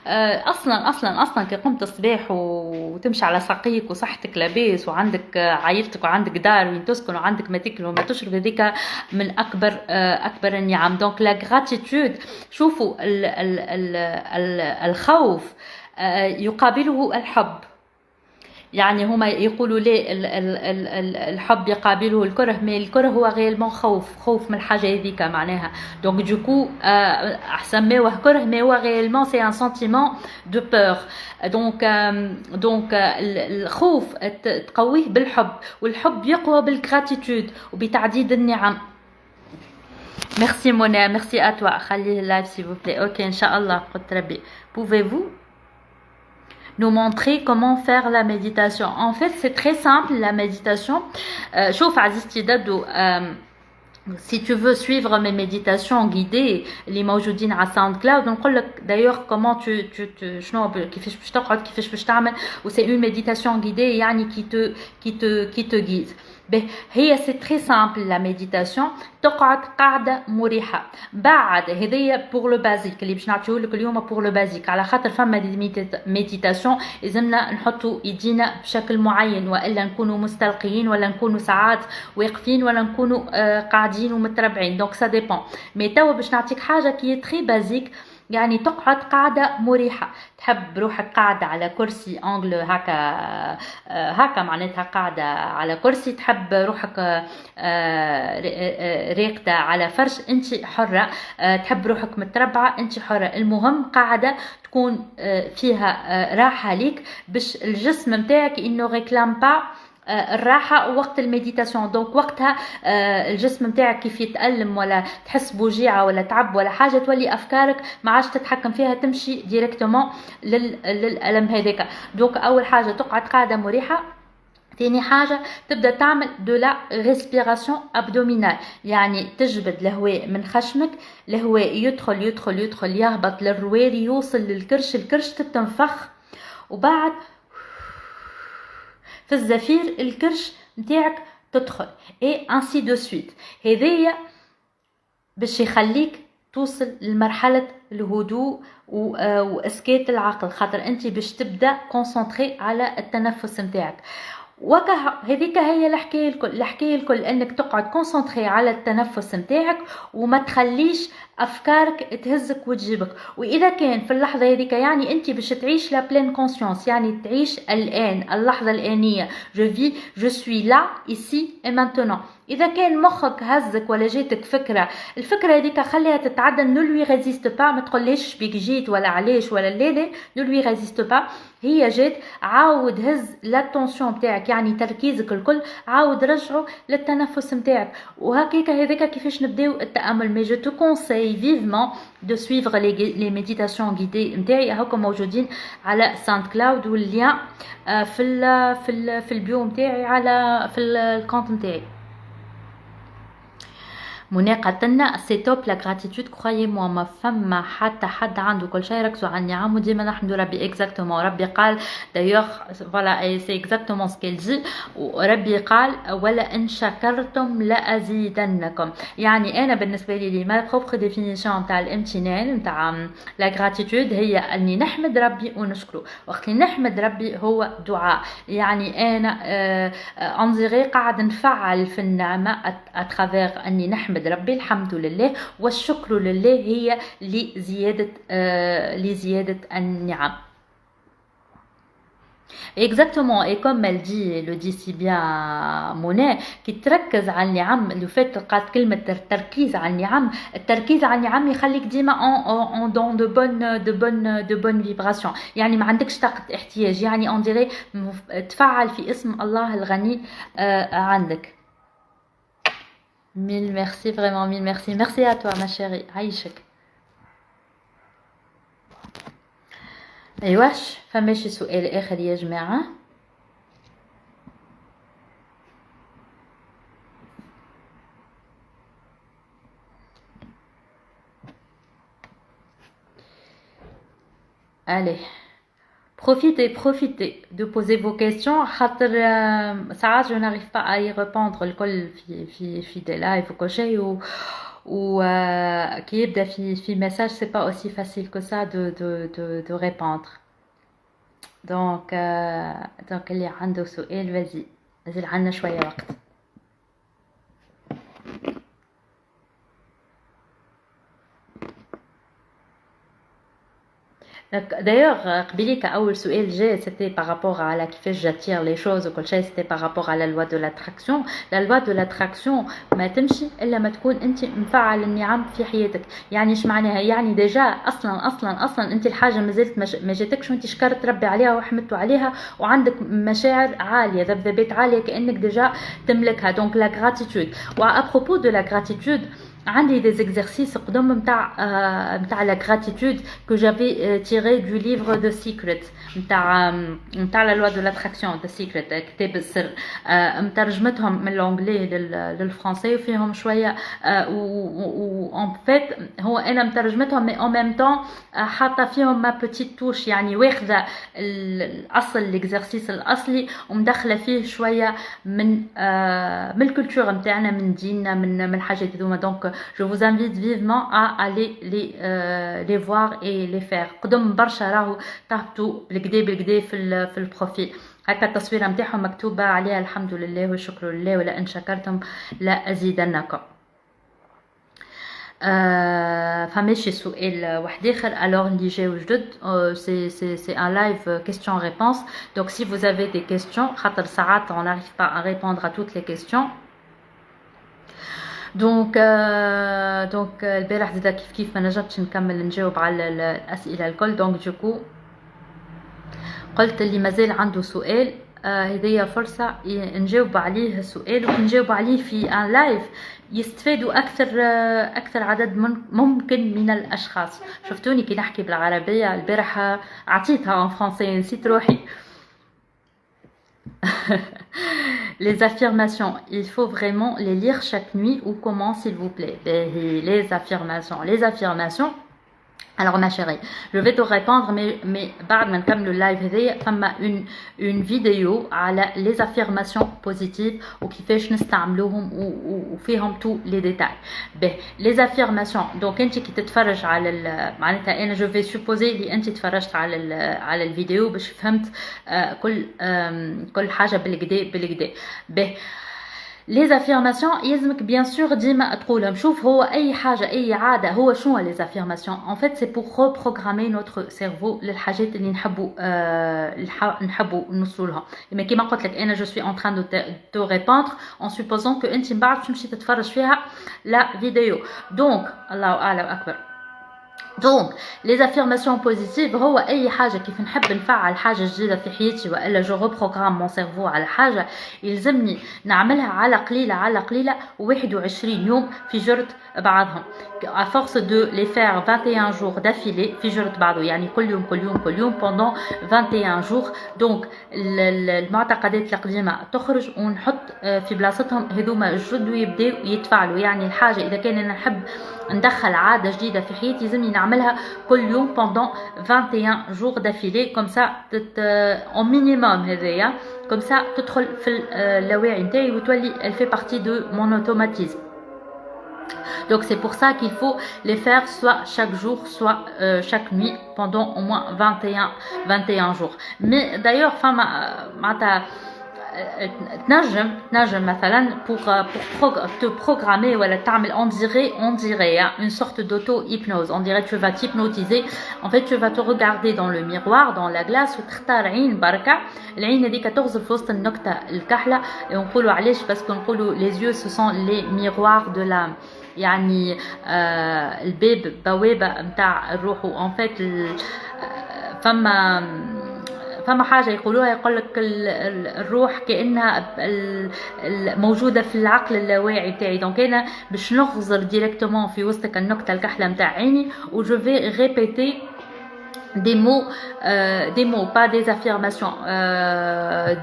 اصلا كي قمت الصباح وتمشي على ساقيك وصحتك لاباس وعندك عائلتك وعندك دار وين تسكن وعندك ما تاكل وما تشرب، هذيك من اكبر النعم. دونك لا gratitude، شوفوا الخوف يقابله الحب. يعني هما يقولوا ليه الحب يقابله الكره، ما الكره هو غير خوف من الحاجه هذيك معناها. دونك دوكو احسن ما هو كره، ما هو غير سي ان سنتيمون دو بور. دونك الخوف تقويه بالحب، والحب يقوى بالغراتيتود وبتعديد النعم. ميرسي منى، ميرسي اتوا. خليه اللايف سي فو بلي. اوكي ان شاء الله قلت ربي. pouvez-vous nous montrer comment faire la méditation? En fait, c'est très simple la méditation. شوف عزيزتي دادو، si tu veux suivre mes méditations guidées اللي موجودين على ساوند كلاود، نقول لك d'ailleurs comment tu شنو كيفاش باش تقعد، كيفاش باش تعمل، و c'est une méditation guidée يعني qui te guide. هي سي تري سامبل لا ميديتاسيون. تقعد قاعده مريحه. بعد هذيا بور لو بازيك اللي باش نعطيهولك اليوم، بور لو بازيك، على خاطر فما ميديتاسيون لازمنا نحطوا ايدينا بشكل معين، والا نكونوا مستلقيين، ولا نكونوا ساعات واقفين، ولا نكونوا قاعدين ومتربعين. دونك سا ديبون. مي توا باش نعطيك حاجه كي تري بازيك، يعني تقعد قاعدة مريحة. تحب روحك قاعدة على كرسي انجل هكا معناتها قاعدة على كرسي، تحب روحك راقدة على فرش، انت حرة. تحب روحك متربعة، انت حرة. المهم قاعدة تكون فيها راحة ليك، باش الجسم متاعك انه ريكلام با الراحة وقت المديتاسيون. دونك وقتها الجسم متاعك كيف يتألم، ولا تحس بوجيعة ولا تعب ولا حاجة، تولي أفكارك ما عادش تتحكم فيها، تمشي ديريكتومون للألم هذاك. دونك أول حاجة تقعد قاعدة مريحة. ثاني حاجة تبدأ تعمل دو لا ريسبيراسيون ابدومينال، يعني تجبد الهواء من خشمك. الهواء يدخل يدخل يدخل يهبط للرواري، يوصل للكرش، الكرش تتنفخ، وبعد في الزفير الكرش نتاعك تدخل، اي انسي دو سويت. هذايا باش يخليك توصل لمرحلة الهدوء واسكات العقل، خاطر انت باش تبدا كونسونطري على التنفس نتاعك. هذيك هي الحكايه الكل انك تقعد كونسونطري على التنفس نتاعك، وما تخليش افكارك تهزك وتجيبك. واذا كان في اللحظه هذيك، يعني انت باش تعيش لا بلين كونسيونس، يعني تعيش الان، اللحظه الانيه. جو سوي لا ايسي اي مانتونون. اذا كان مخك هزك ولا جاتك الفكره هذيك خليها تتعدى. نو لوي ريزيست با، ما تقوليش بيك جيت ولا علاش ولا لا. نو لوي ريزيست با، هي جات. عاود هز لاتونسيون نتاعك، يعني تركيزك الكل، عاود رجعه للتنفس نتاعك. وهكاك هذاك كيفاش نبداو التامل. مي جو تو كونساي فيفمون دو سويفر لي ميديتاسيون غيدي نتاعي، هاكم موجودين على ساوند كلاود، واللين في البيو نتاعي على في الكونت نتاعي. منى قالتلنا سي توب لا غراتيتود كرويي موا، ما فما حتى حد عنده كل شيء. ركزوا على النعم وديما نحمدوا ربي. اكزاكتومون. ربي قال دايوغ فوالا سي اكزاكتومون سكيل دي. وربي قال ولا ان شكرتم لازيدنكم. يعني انا بالنسبه لي ما بروبر ديفينيسيون تاع الامتنان تاع لا غراتيتود هي اني نحمد ربي ونشكره. وقت اللي نحمد ربي هو دعاء، يعني انا انظري قاعد نفعل في النعمه اترافير اني نحمد ربي. الحمد لله والشكر لله هي لزيادة النعم. Exactement, et comme elle dit, le dit si bien Monet, كي تركز على النعم. اللي فات قالت كلمة التركيز على النعم. التركيز على النعم يخليك ديما en dans de bonnes vibrations. يعني ما عندكش طاقة احتياج، يعني on dirait تفعل في اسم الله الغني عندك. Mille merci, vraiment mille merci. Merci à toi ma chérie. عايشك. ايواش فما شي سؤال اخر يا جماعه؟ Allez, profitez de poser vos questions. Ça, je n'arrive pas à y répondre. الكل في des lives ou quoi ou qui يبدأ في message, c'est pas aussi facile que ça de répondre. Donc اللي عنده سؤال vas-y. مازال عندنا شوية وقت. D'ailleurs, قبيليك أول سؤال جاي c'était par rapport à la كيفاش j'attire les choses وكل شيء c'était par rapport à la loi de l'attraction. La loi de l'attraction ما تمشي إلا ما تكون أنت مفعل النعم في حياتك. يعني إيش معناها؟ يعني ديجا أصلا أنت الحاجة ما زلت ما جاتكش وأنت شكرت ربي عليها وحمدت عليها وعندك مشاعر عالية ذبذبات عالية كأنك ديجا تملكها. Donc la gratitude. وà propos de la gratitude عندي des exercices قدام متاع la gratitude que j'avais tiré du livre The Secret متاع la loi de l'attraction The Secret كتاب السر مترجمتهم من الانجلي للفرنسي وفيهم شويه و en fait هو انا مترجمتهم mais en même temps حاطه فيهم ما petite touche يعني واخذه الاصل الاكزرسيس الاصلي ومدخله فيه شويه من الكولتور نتاعنا من ديننا من الحاجات هذوما. Donc je vous invite vivement à aller les voir et les faire. قدام برشا راهو تهبطوا بالكدا في البروفيل هكا التصويره نتاعهم مكتوبه عليها الحمد لله والشكر لله ولئن شكرتم لازيدنكم. فماشي سؤال واحد اخر. alors اللي جاو جدد c'est un live question-réponse. Donc si vous avez des questions خاطر ساعات on n'arrive pas à répondre à toutes les questions. دونك البارح زادا كيف ما نجمتش نكمل نجاوب على الاسئله الكل. دونك دوكو قلت اللي مازال عنده سؤال هذيا فرصه نجاوب عليه السؤال ونجاوب عليه في ان لايف يستفادوا اكثر عدد ممكن من الاشخاص. شفتوني كي نحكي بالعربيه البارح عطيتها en français نسيت روحي. Les affirmations, il faut vraiment les lire chaque nuit ou comment s'il vous plaît? Les affirmations. Alors ma chérie, je vais te répondre mais بعد ما نكمل اللايف هذايا فما une vidéo على les affirmations positives وكيفاش نستعملوهم وفيهم tous les détails. باهي les affirmations. donc انت كي تتفرج على معناتها انا جو في سوبوزي اللي انت تفرجت على الفيديو باش فهمت كل حاجه بالكدا. باهي les affirmations يلزمك bien sûr ديما تقولهم. شوف هو اي حاجه اي عاده هو شنو les affirmations en fait c'est pour reprogrammer notre cerveau للحاجات اللي نحبوا نوصلوا لها. اما كيما قلت لك انا je suis en train de te répondre en supposant que انت من بعد تمشي تتفرج فيها لا فيديو. donc الله اعلم اكبر. donc les affirmations positives هو اي حاجه كيف نحب نفعل حاجه جديده في حياتي والا جو ريبروغرام مون سيرفو على حاجه يلزمني نعملها على قليله 21 يوم في جرة بعضهم. à force de les faire 21 jours d'affilée في جرة بعضه يعني كل يوم pendant 21 jours. donc المعتقدات القديمه تخرج ونحط في بلاصتهم هذوما الجدد ويبداو يتفعلوا. يعني الحاجه اذا كان انا نحب ندخل عاده جديده في حياتي لازمني نعملها كل يوم pendant 21 jours d'affilée comme ça en minimum هذايا comme ça تدخل في اللاوعي نتاعي وتولي elle fait partie de mon automatisme. donc c'est pour ça qu'il faut les faire soit chaque jour soit chaque nuit pendant au moins 21 jours. mais d'ailleurs معناتها تنجم مثلا pour te programmer ولا تعمل on dirait une sorte d'auto-hypnose. on dirait tu vas t'hypnotiser. en fait tu vas te regarder dans le miroir dans la glace وتختار عين بركة. العين هذيك تغزل في وسط النكتة الكحلة. ونقولوا علاش باسكو نقولوا les yeux ce sont les miroirs de l'âme يعني الباب بوابة متاع الروح. en fait فما حاجه يقولوها يقولك الروح كانها موجوده في العقل اللاواعي تاعي. دونك انا باش نغزر ديريكتومون في وسطك النكته الكحله نتاع عيني و جو في ريبيتي des mots, pas des affirmations,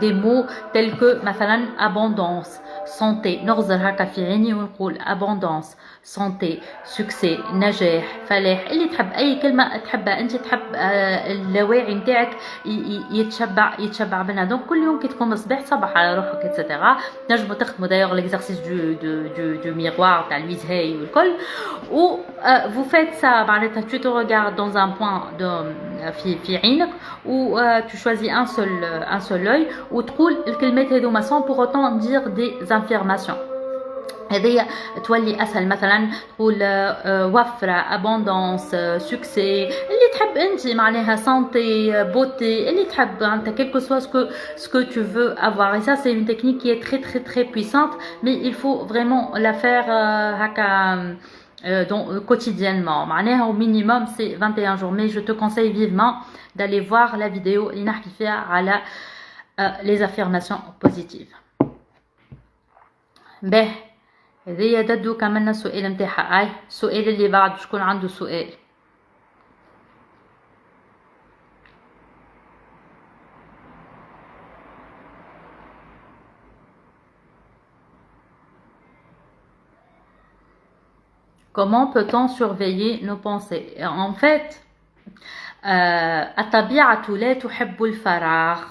des mots tels que مثلا abondance, santé. نغزر هكا في عيني ونقول abondance, santé, succès, نجاح, فلاح. اللي تحب أي كلمة تحبها أنت، تحب اللاواعي نتاعك يتشبع منها. دونك كل يوم كي تقوم الصباح صبح على روحك اتسيتيرا. تنجموا تخدموا دايوغ ليكزارسيس du miroir تاع لويز هاي والكل. و vous faites ça معناتها tu te regardes dans un point في عينك و tu choisis un seul œil وتقول الكلمات هذوما sans pour autant dire des affirmations. هذه تولي اسهل. مثلا تقول وفره، ابوندانس، سوكسي، اللي تحب انت معناها، سانتي، بوتي، اللي تحب انت quelque soit ce que tu veux avoir. Et ça c'est une technique qui est très puissante, mais il faut vraiment la faire هكا quotidiennement. معناها au minimum c'est 21 jours. Mais je te conseille vivement d'aller voir la vidéo اللي نحكي فيها على les affirmations positives. به هذيا ددو كملنا السؤال نتاعها. اي السؤال اللي بعد شكون عنده سؤال؟ Comment peut-on surveiller nos pensées? En fait, الطبيعة لا تحب الفراغ،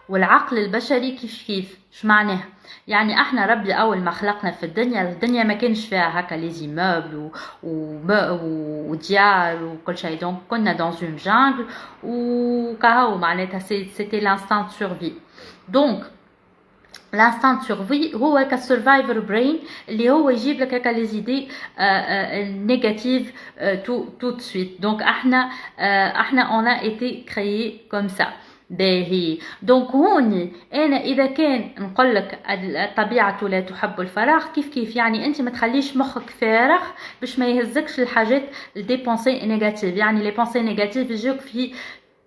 والعقل البشري كيف اش معناها؟ يعني احنا ربي اول ما خلقنا في الدنيا ما كانش فيها هكا لي زيموبل وديار وكل شيء. دونك كنا dans une jungle وكهو معناتها c'était l'instinct de survie. donc l'instinct de survie هو كالسرفايفر برين اللي هو يجيب لك هكا لي زيدي نيجاتيف tout de suite. donc احنا on a été créé comme ça. باهي. دونك هوني انا اذا كان نقول لك الطبيعه لا تحب الفراغ، كيف يعني انت ما تخليش مخك فارغ باش ما يهزكش الحاجات دي بونسي نيجاتيف. يعني لي بونسي نيجاتيف يجوك في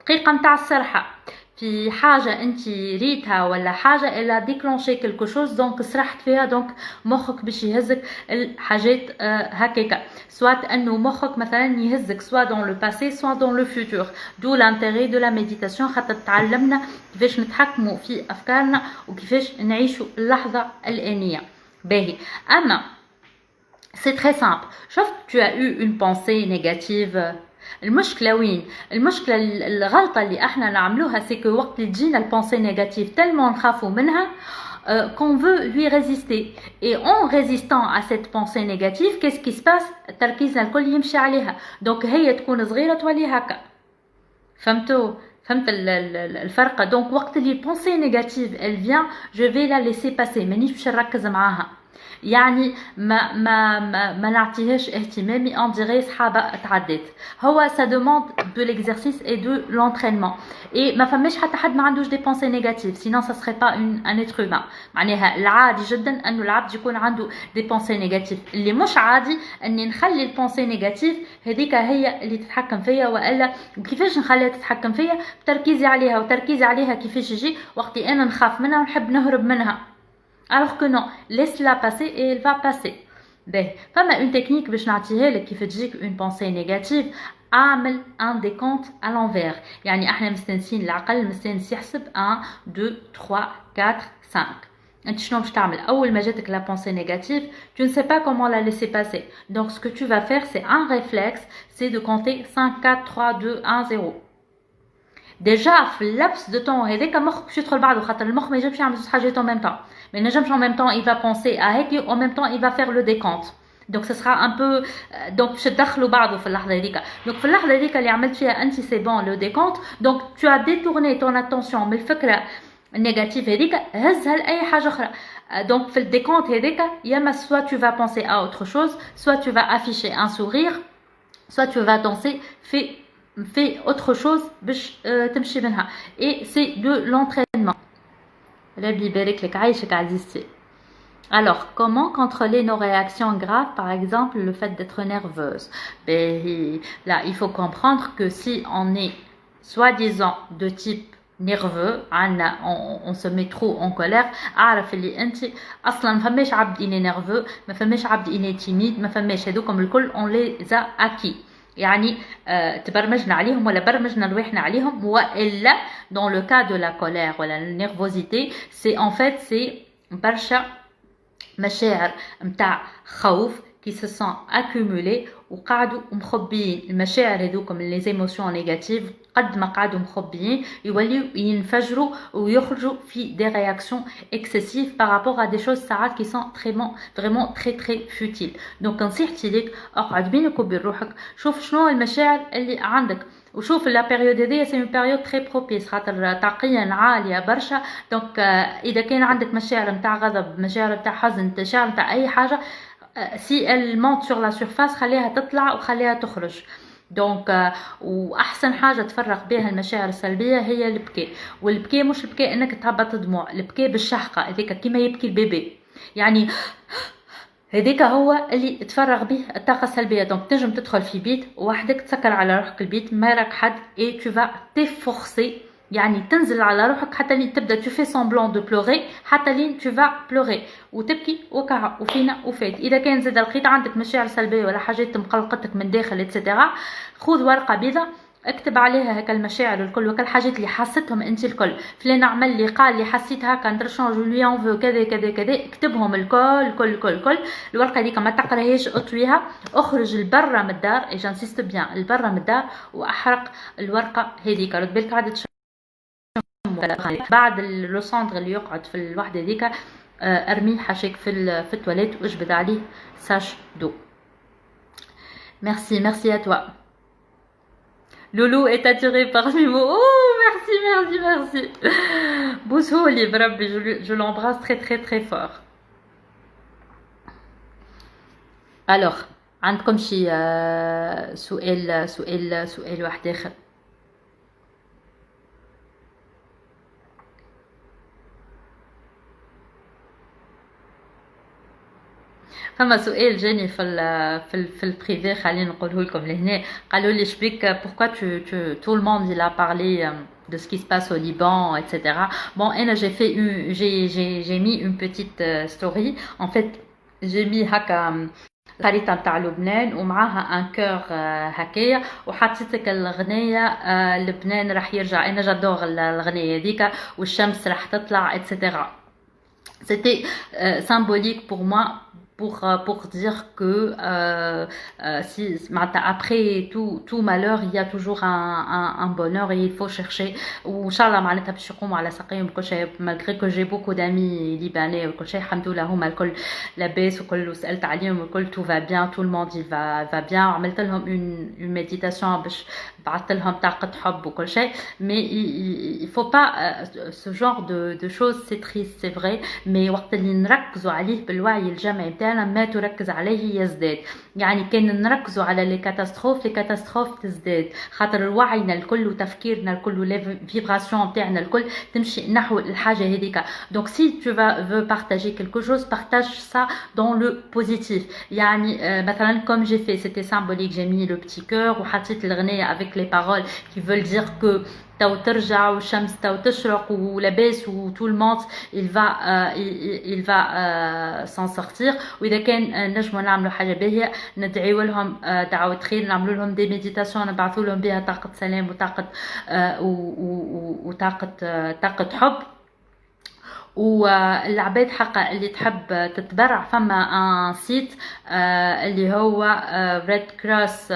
دقيقه نتاع السرحه، في حاجه انت ريتها ولا حاجه الا ديكلونشي كلكو شوز، دونك سرحت فيها، دونك مخك باش يهزك الحاجات هكاكا. سواء انه مخك مثلا يهزك سواء دون لو باسي سواء دون لو فوتور. دو لانتيري دو لا ميديتاسيون، خاطر تعلمنا كيفاش نتحكموا في افكارنا وكيفاش نعيشوا اللحظه الانيه. باهي. اما c'est très simple. شفت tu as eu une pensée négative، المشكله وين؟ المشكله الغلطه اللي احنا نعملوها سي كو وقت اللي تجينا البونسي نيجاتيف تالمون نخافوا منها qu'on veut lui résister. Et en résistant à cette pensée négative, qu'est-ce qui se passe؟ التركيز الكل يمشي عليها. دونك هي تكون صغيره تولي هكا. فهمت الفرق؟ دونك وقت اللي البونسي نيجاتيف elle vient, je vais la laisser passer، مانيش باش نركز معاها. يعني ما نعطيهاش اهتمامي، ان ديغي صحابه تعديت. هو سا دوموند دو ليكزارسيس اي دو لونترينمون. اي ما فماش حتى حد ما عندوش دي بونسي نيجاتيف، سينون سا سري با ان اتر هومان. معناها العادي جدا انه العبد يكون عنده دي بونسي نيجاتيف. اللي مش عادي اني نخلي البونسي نيجاتيف هذيك هي اللي تتحكم فيا، والا كيفاش نخليها تتحكم فيا؟ بتركيزي عليها. وتركيزي عليها كيفاش يجي؟ وقتي انا نخاف منها ونحب نهرب منها. alors que non, laisse-la passer et elle va passer. باهي. فما une technique باش نعطيها لك كيف تجيك une pensée négative. اعمل un décompte à l'envers. يعني احنا مستنسين العقل مستنس يحسب 1 2 3 4 5. انت شنو باش تعمل؟ اول ما جاتك la pensée négative, tu ne sais pas comment la laisser passer. donc ce que tu vas faire, c'est un réflexe, c'est de compter 5 4 3 2 1 0. ديجا في اللبس دو طون هذاك مخك باش يدخل بعضه، خاطر المخ ما يجمش يعمل زوج حاجات en même temps. ما ينجمش en même temps il va penser à هيك en même temps il va faire le décompte. donc ce sera un peu donc باش تدخلوا بعضه في اللحظه هذيك. donc في اللحظه هذيك اللي عملت فيها انت سي بون لو décompte, donc tu as détourné ton attention من الفكره النيجاتيف هذيك، هزها لاي حاجه اخرى. donc في الديكونت هذيك يا ما soit tu vas penser à autre chose, soit tu vas afficher un sourire, soit tu vas danser, fais autre chose باش تمشي منها. et c'est de l'entraînement. ربي يبارك لك، عايشك عزيزتي. alors comment contrôler nos réactions graves, par exemple le fait d'être nerveuse? là il faut comprendre que si on est soi-disant de type nerveux, on se met trop en colère. اعرف اللي انت اصلا ما فماش عبد اني nerveux، ما فماش عبد اني timide، ما فماش هذوكم الكل on les a acquis. يعني تبرمجنا عليهم ولا برمجنا رواحنا عليهم، والا dans le cas de la colère ولا النيرفوزيتي سي en fait سي برشا مشاعر متاع خوف qui se sont accumulés وقعدوا مخبيين. المشاعر هذوكم لي زيموسيون نيجاتيف قد ما قعدوا مخبيين يوليو ينفجروا ويخرجوا في دي رياكسيون اكسسيف بارابور ا دي شوز ساعات كي سون فريمون تري فوتيل. دونك نصيحتي ليك اقعد بينك وبين روحك، شوف شنو المشاعر اللي عندك، وشوف لا بيريود هذيا سي اون بيريود تري بروبيس خاطر طاقيا عاليه برشا. دونك اذا كان عندك مشاعر نتاع غضب، مشاعر نتاع حزن، مشاعر نتاع اي حاجه، si elle monte sur la surface خليها تطلع وخليها تخرج. دونك واحسن حاجه تفرغ بها المشاعر السلبيه هي البكاء. والبكاء مش البكاء انك تهبط دموع، البكاء بالشهقه هذيك كيما يبكي البيبي، يعني هذيك هو اللي تفرغ به الطاقه السلبيه. دونك تنجم تدخل في بيت وحدك، تسكر على روحك البيت، ما راك حد، اي تو فا تيفورسي، يعني تنزل على روحك حتى لين تبدا تو في سامبلون دو بلوغي، حتى لين تو فا بلوغي وتبكي وكها وفينا وفات. اذا كان زاد لقيت عندك مشاعر سلبيه ولا حاجات مقلقتك من داخل اتسيتيرا، خذ ورقه بيضاء اكتب عليها هكا المشاعر الكل وكل الحاجات اللي حسيتهم انت الكل. فلان عمل لي، قال لي، حسيت هكا، نترشون جو لي اون فو كذا كذا كذا، اكتبهم الكل كل كل كل. الورقه هذيك ما تقراهاش، اطويها، اخرج لبرا من الدار، اي جانسيست بيان لبرا من الدار، واحرق الورقه هذيك. رد بالك قاعده بعد لو ساندر اللي يقعد في الوحده هذيك، ارميه حاشاك في التواليت واجبد عليه ساش دو. ميرسي à toi. Loulou est attiré par Mimo. Oh, merci. Boussouli, بربي, je l'embrasse très fort. Alors, عندكم شي سؤال واحد آخر؟ فما سؤال جاني في البريفي، خلينا نقوله لكم لهنا. قالوا لي شبيك pourquoi tout le monde il a parlé de ce qui se passe au Liban, etc. Bon, et j'ai mis une petite story. En fait, j'ai mis هكا خريطة نتاع لبنان ومعاها ان كور هكايا، وحطيت لك الغنية لبنان راح يرجع. انا جادور الغنية هذيك، والشمس راح تطلع etc. C'était symbolique pour moi, pour dire que si après tout malheur il y a toujours un bonheur et il faut chercher. وإنشالله معناتها باش يقوموا على ساقيهم وكل شيء. malgré que j'ai beaucoup d'amis libanais وكل شيء الحمد لله هما الكل لاباس وكل، وسألت عليهم والكل tout va bien, tout le monde il va bien. عملت لهم une méditation باش بعثت لهم طاقة حب وكل شيء. mais il faut pas ce genre de choses. c'est triste c'est vrai, mais وقت اللي نركزوا عليه بالوعي الجمعي بتاعنا ما تركز عليه يزداد. يعني كان نركزوا على لي كاتاستروف تزداد، خاطر وعينا الكل وتفكيرنا الكل ولي فيبراسيون تاعنا الكل تمشي نحو الحاجه هذيك. دونك سي tu veux partager quelque chose, partage ça dans le positif. يعني مثلا comme j'ai fait, c'était symbolique, j'ai mis le petit cœur وحطيت الغنية avec les paroles qui veulent dire que تو ترجع والشمس تو تشرق ولاباس وتو الموند il va s'en sortir. واذا كان نجموا نعملوا حاجه باهيه ندعيو لهم دعوه خير، نعملوا لهم دي ميديتاسيون نبعثوا لهم بها طاقه سلام وطاقه طاقه حب. والعباد حقا اللي تحب تتبرع فما ان سيت اللي هو ريد كروس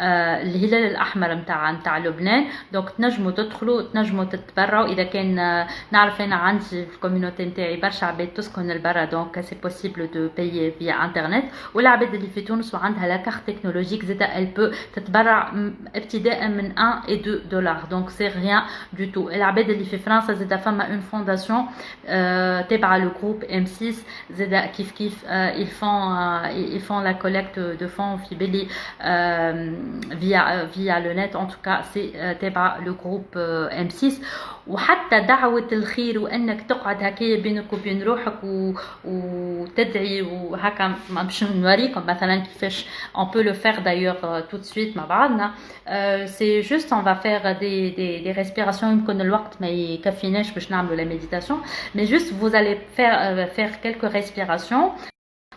الهلال الاحمر نتاع لبنان. دونك تنجموا تدخلوا تنجموا تتبرعوا. اذا كان نعرف انا عندي في الكوميونيتي نتاعي برشا عباد تسكن البرا، دونك سي بوسيبل دو بايي فيا انترنت. والعباد اللي في تونس وعندها لا كارت تكنولوجيك زاده ال بو تتبرع ابتداء من 1 et 2 دولار، دونك سي ريان دو تو. العباد اللي في فرنسا زاده فما اون فونداسيون تابعه لو جروب M6 زاده كيف ils font la collecte de fonds في بالي via le net. en tout cas c'est تبع le groupe M6. وحتى دعوة الخير وانك تقعد هكايا بينك وبين روحك وتدعي وهكا، باش نوريكم مثلا كيفاش on peut le faire d'ailleurs tout de suite مع بعضنا. c'est juste on va faire des respirations. يمكن الوقت ما يكفيناش باش نعملوا la méditation, mais juste vous allez faire quelques respirations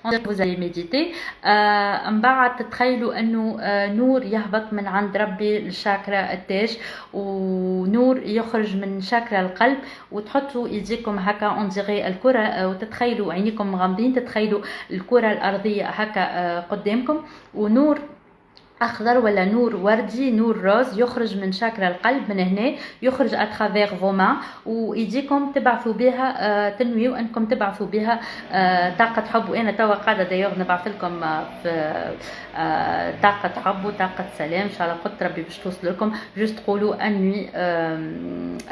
vous allez méditer. من بعد تتخيلوا انه نور يهبط من عند ربي للشاكرا التاج، ونور يخرج من شاكرا القلب، وتحطوا ايديكم هكا اون ديغي الكره، وتتخيلوا عينيكم مغمضين، تتخيلوا الكره الارضيه هكا قدامكم، ونور اخضر ولا نور وردي، نور روز يخرج من شاكرا القلب من هنا، يخرج اترافير فوما، وايديكم تبعثوا بها تنويوا انكم تبعثوا بها طاقه حب. وانا توا قاعده دايوغ نبعث لكم في طاقه حب وطاقه سلام ان شاء الله قدر ربي باش توصل لكم. جوست تقولوا انوي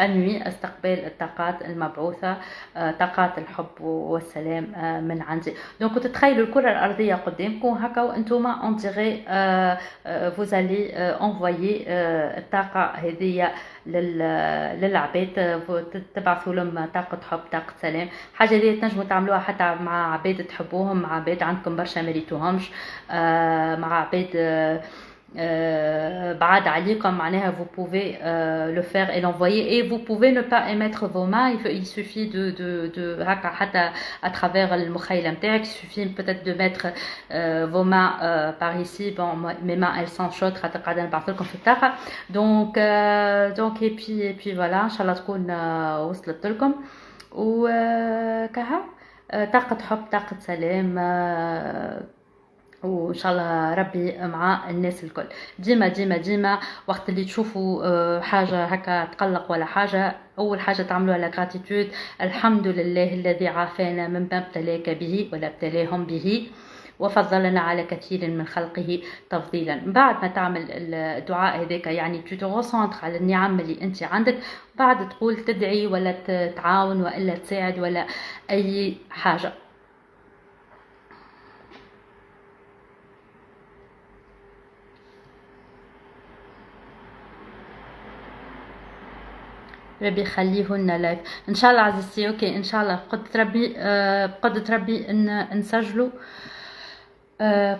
انوي استقبال الطاقات المبعوثه، طاقات الحب والسلام من عندي. دونك تتخيلوا الكره الارضيه قدامكم هكا، وانتم اون ديغي vous allez envoyer الطاقة هذه للعباد، تبعثوا لهم طاقة حب طاقة سلام. حاجة اللي تنجموا تعملوها حتى مع عباد تحبوهم، مع عباد عندكم برشا مريتوهمش، مع عباد بعاد عليكم معناها. vous pouvez le faire et l'envoyer, et vous pouvez ne pas émettre vos mains. Il suffit de هكا حتى à travers المخيلة نتاعك. Il suffit peut-être de mettre vos mains par ici. Bon, mes mains elles sont chaudes خاطر قاعدة نبعث لكم في الطاقة. donc et puis voilà ان شاء الله تكون وصلت لكم. وكها طاقة حب طاقة سلام، وان شاء الله ربي مع الناس الكل. ديما ديما ديما وقت اللي تشوفوا حاجه هكا تقلق ولا حاجه، اول حاجه تعملوها لا غراتيتود، الحمد لله الذي عافانا مما ابتلاك به ولا ابتلاهم به وفضلنا على كثير من خلقه تفضيلا. بعد ما تعمل الدعاء هذاك يعني تتغوصنتر على النعم اللي انت عندك، بعد تقول تدعي ولا تعاون ولا تساعد ولا اي حاجه. ربي يخليهن لايف ان شاء الله عزيزتي. اوكي ان شاء الله بقدرة ربي نسجلوا،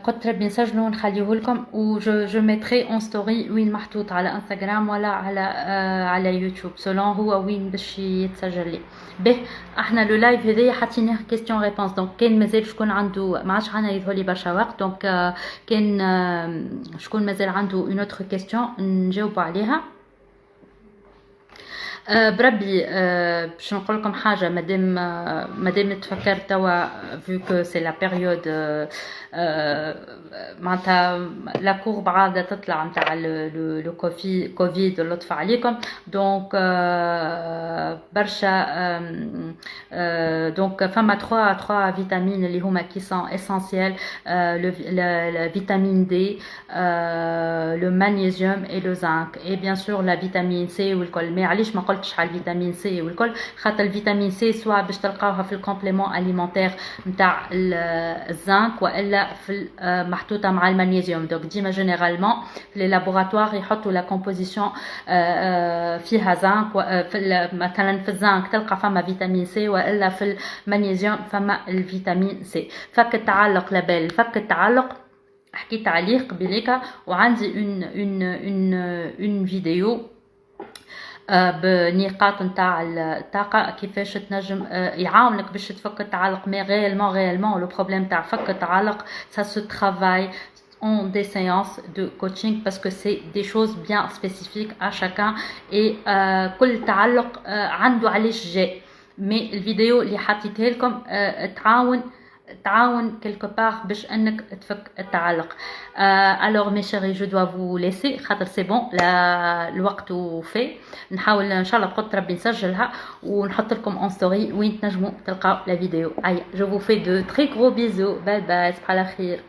قدرة ربي نسجلوا ونخليه لكم، و جو ميتري اون ستوري وين محطوط على انستغرام ولا على يوتيوب سولون هو وين باش يتسجل لي به. احنا لو لايف هذايا حاطينه كيستيون ريبونس، دونك كان مازال شكون عنده ما عادش عنا يظهر لي برشا وقت، دونك كان شكون مازال عنده اون اوتر كيستيون نجاوبوا عليها. بربي باش نقول لكم حاجه، مادام تفكرت توا فيو كو سي لا بيريود معناتها لا كورب عاده تطلع نتاع لو كوفيد اللطف عليكم، دونك برشا دونك فما 3 فيتامين اللي هما كي سون اسونسيال، الفيتامين دي، لو مغنيسيوم اي لو زنك، اي بيان سور لا فيتامين سي والكل. ما علاش ما قلتش على الفيتامين سي والكل؟ خاطر الفيتامين سي سواء باش تلقاوها في الكومبليمون اليمونتير نتاع الزنك والا في محطوطه مع المغنيسيوم. دونك ديما جينيرالمون في لي لابوراتوار يحطوا لا كومبوزيسيون فيها زنك، مثلا في الزنك تلقى فما فيتامين سي، والا في المغنيسيوم فما الفيتامين سي. فك التعلق لابال، فك التعلق حكيت عليه قبيليك، وعندي اون فيديو بنقاط نتاع الطاقه كيفاش تنجم يعاونك باش تفك التعلق. مي réellement لو بروبليم تاع فك التعلق ça se travaille en des séances de coaching parce que c'est des choses bien spécifiques à chacun et كل تعلق عنده علاش جاي. مي الفيديو اللي حطيتها لكم تعاون quelque part باش انك تفك التعلق. alors mes chéris je dois vous laisser خاطر سي بون الوقت وفي. نحاول ان شاء الله بقدر ربي نسجلها ونحط لكم اون ستوري وين تنجموا تلقاو لا فيديو. اي je vous fais de très gros bisous. باي باي، صباح الخير.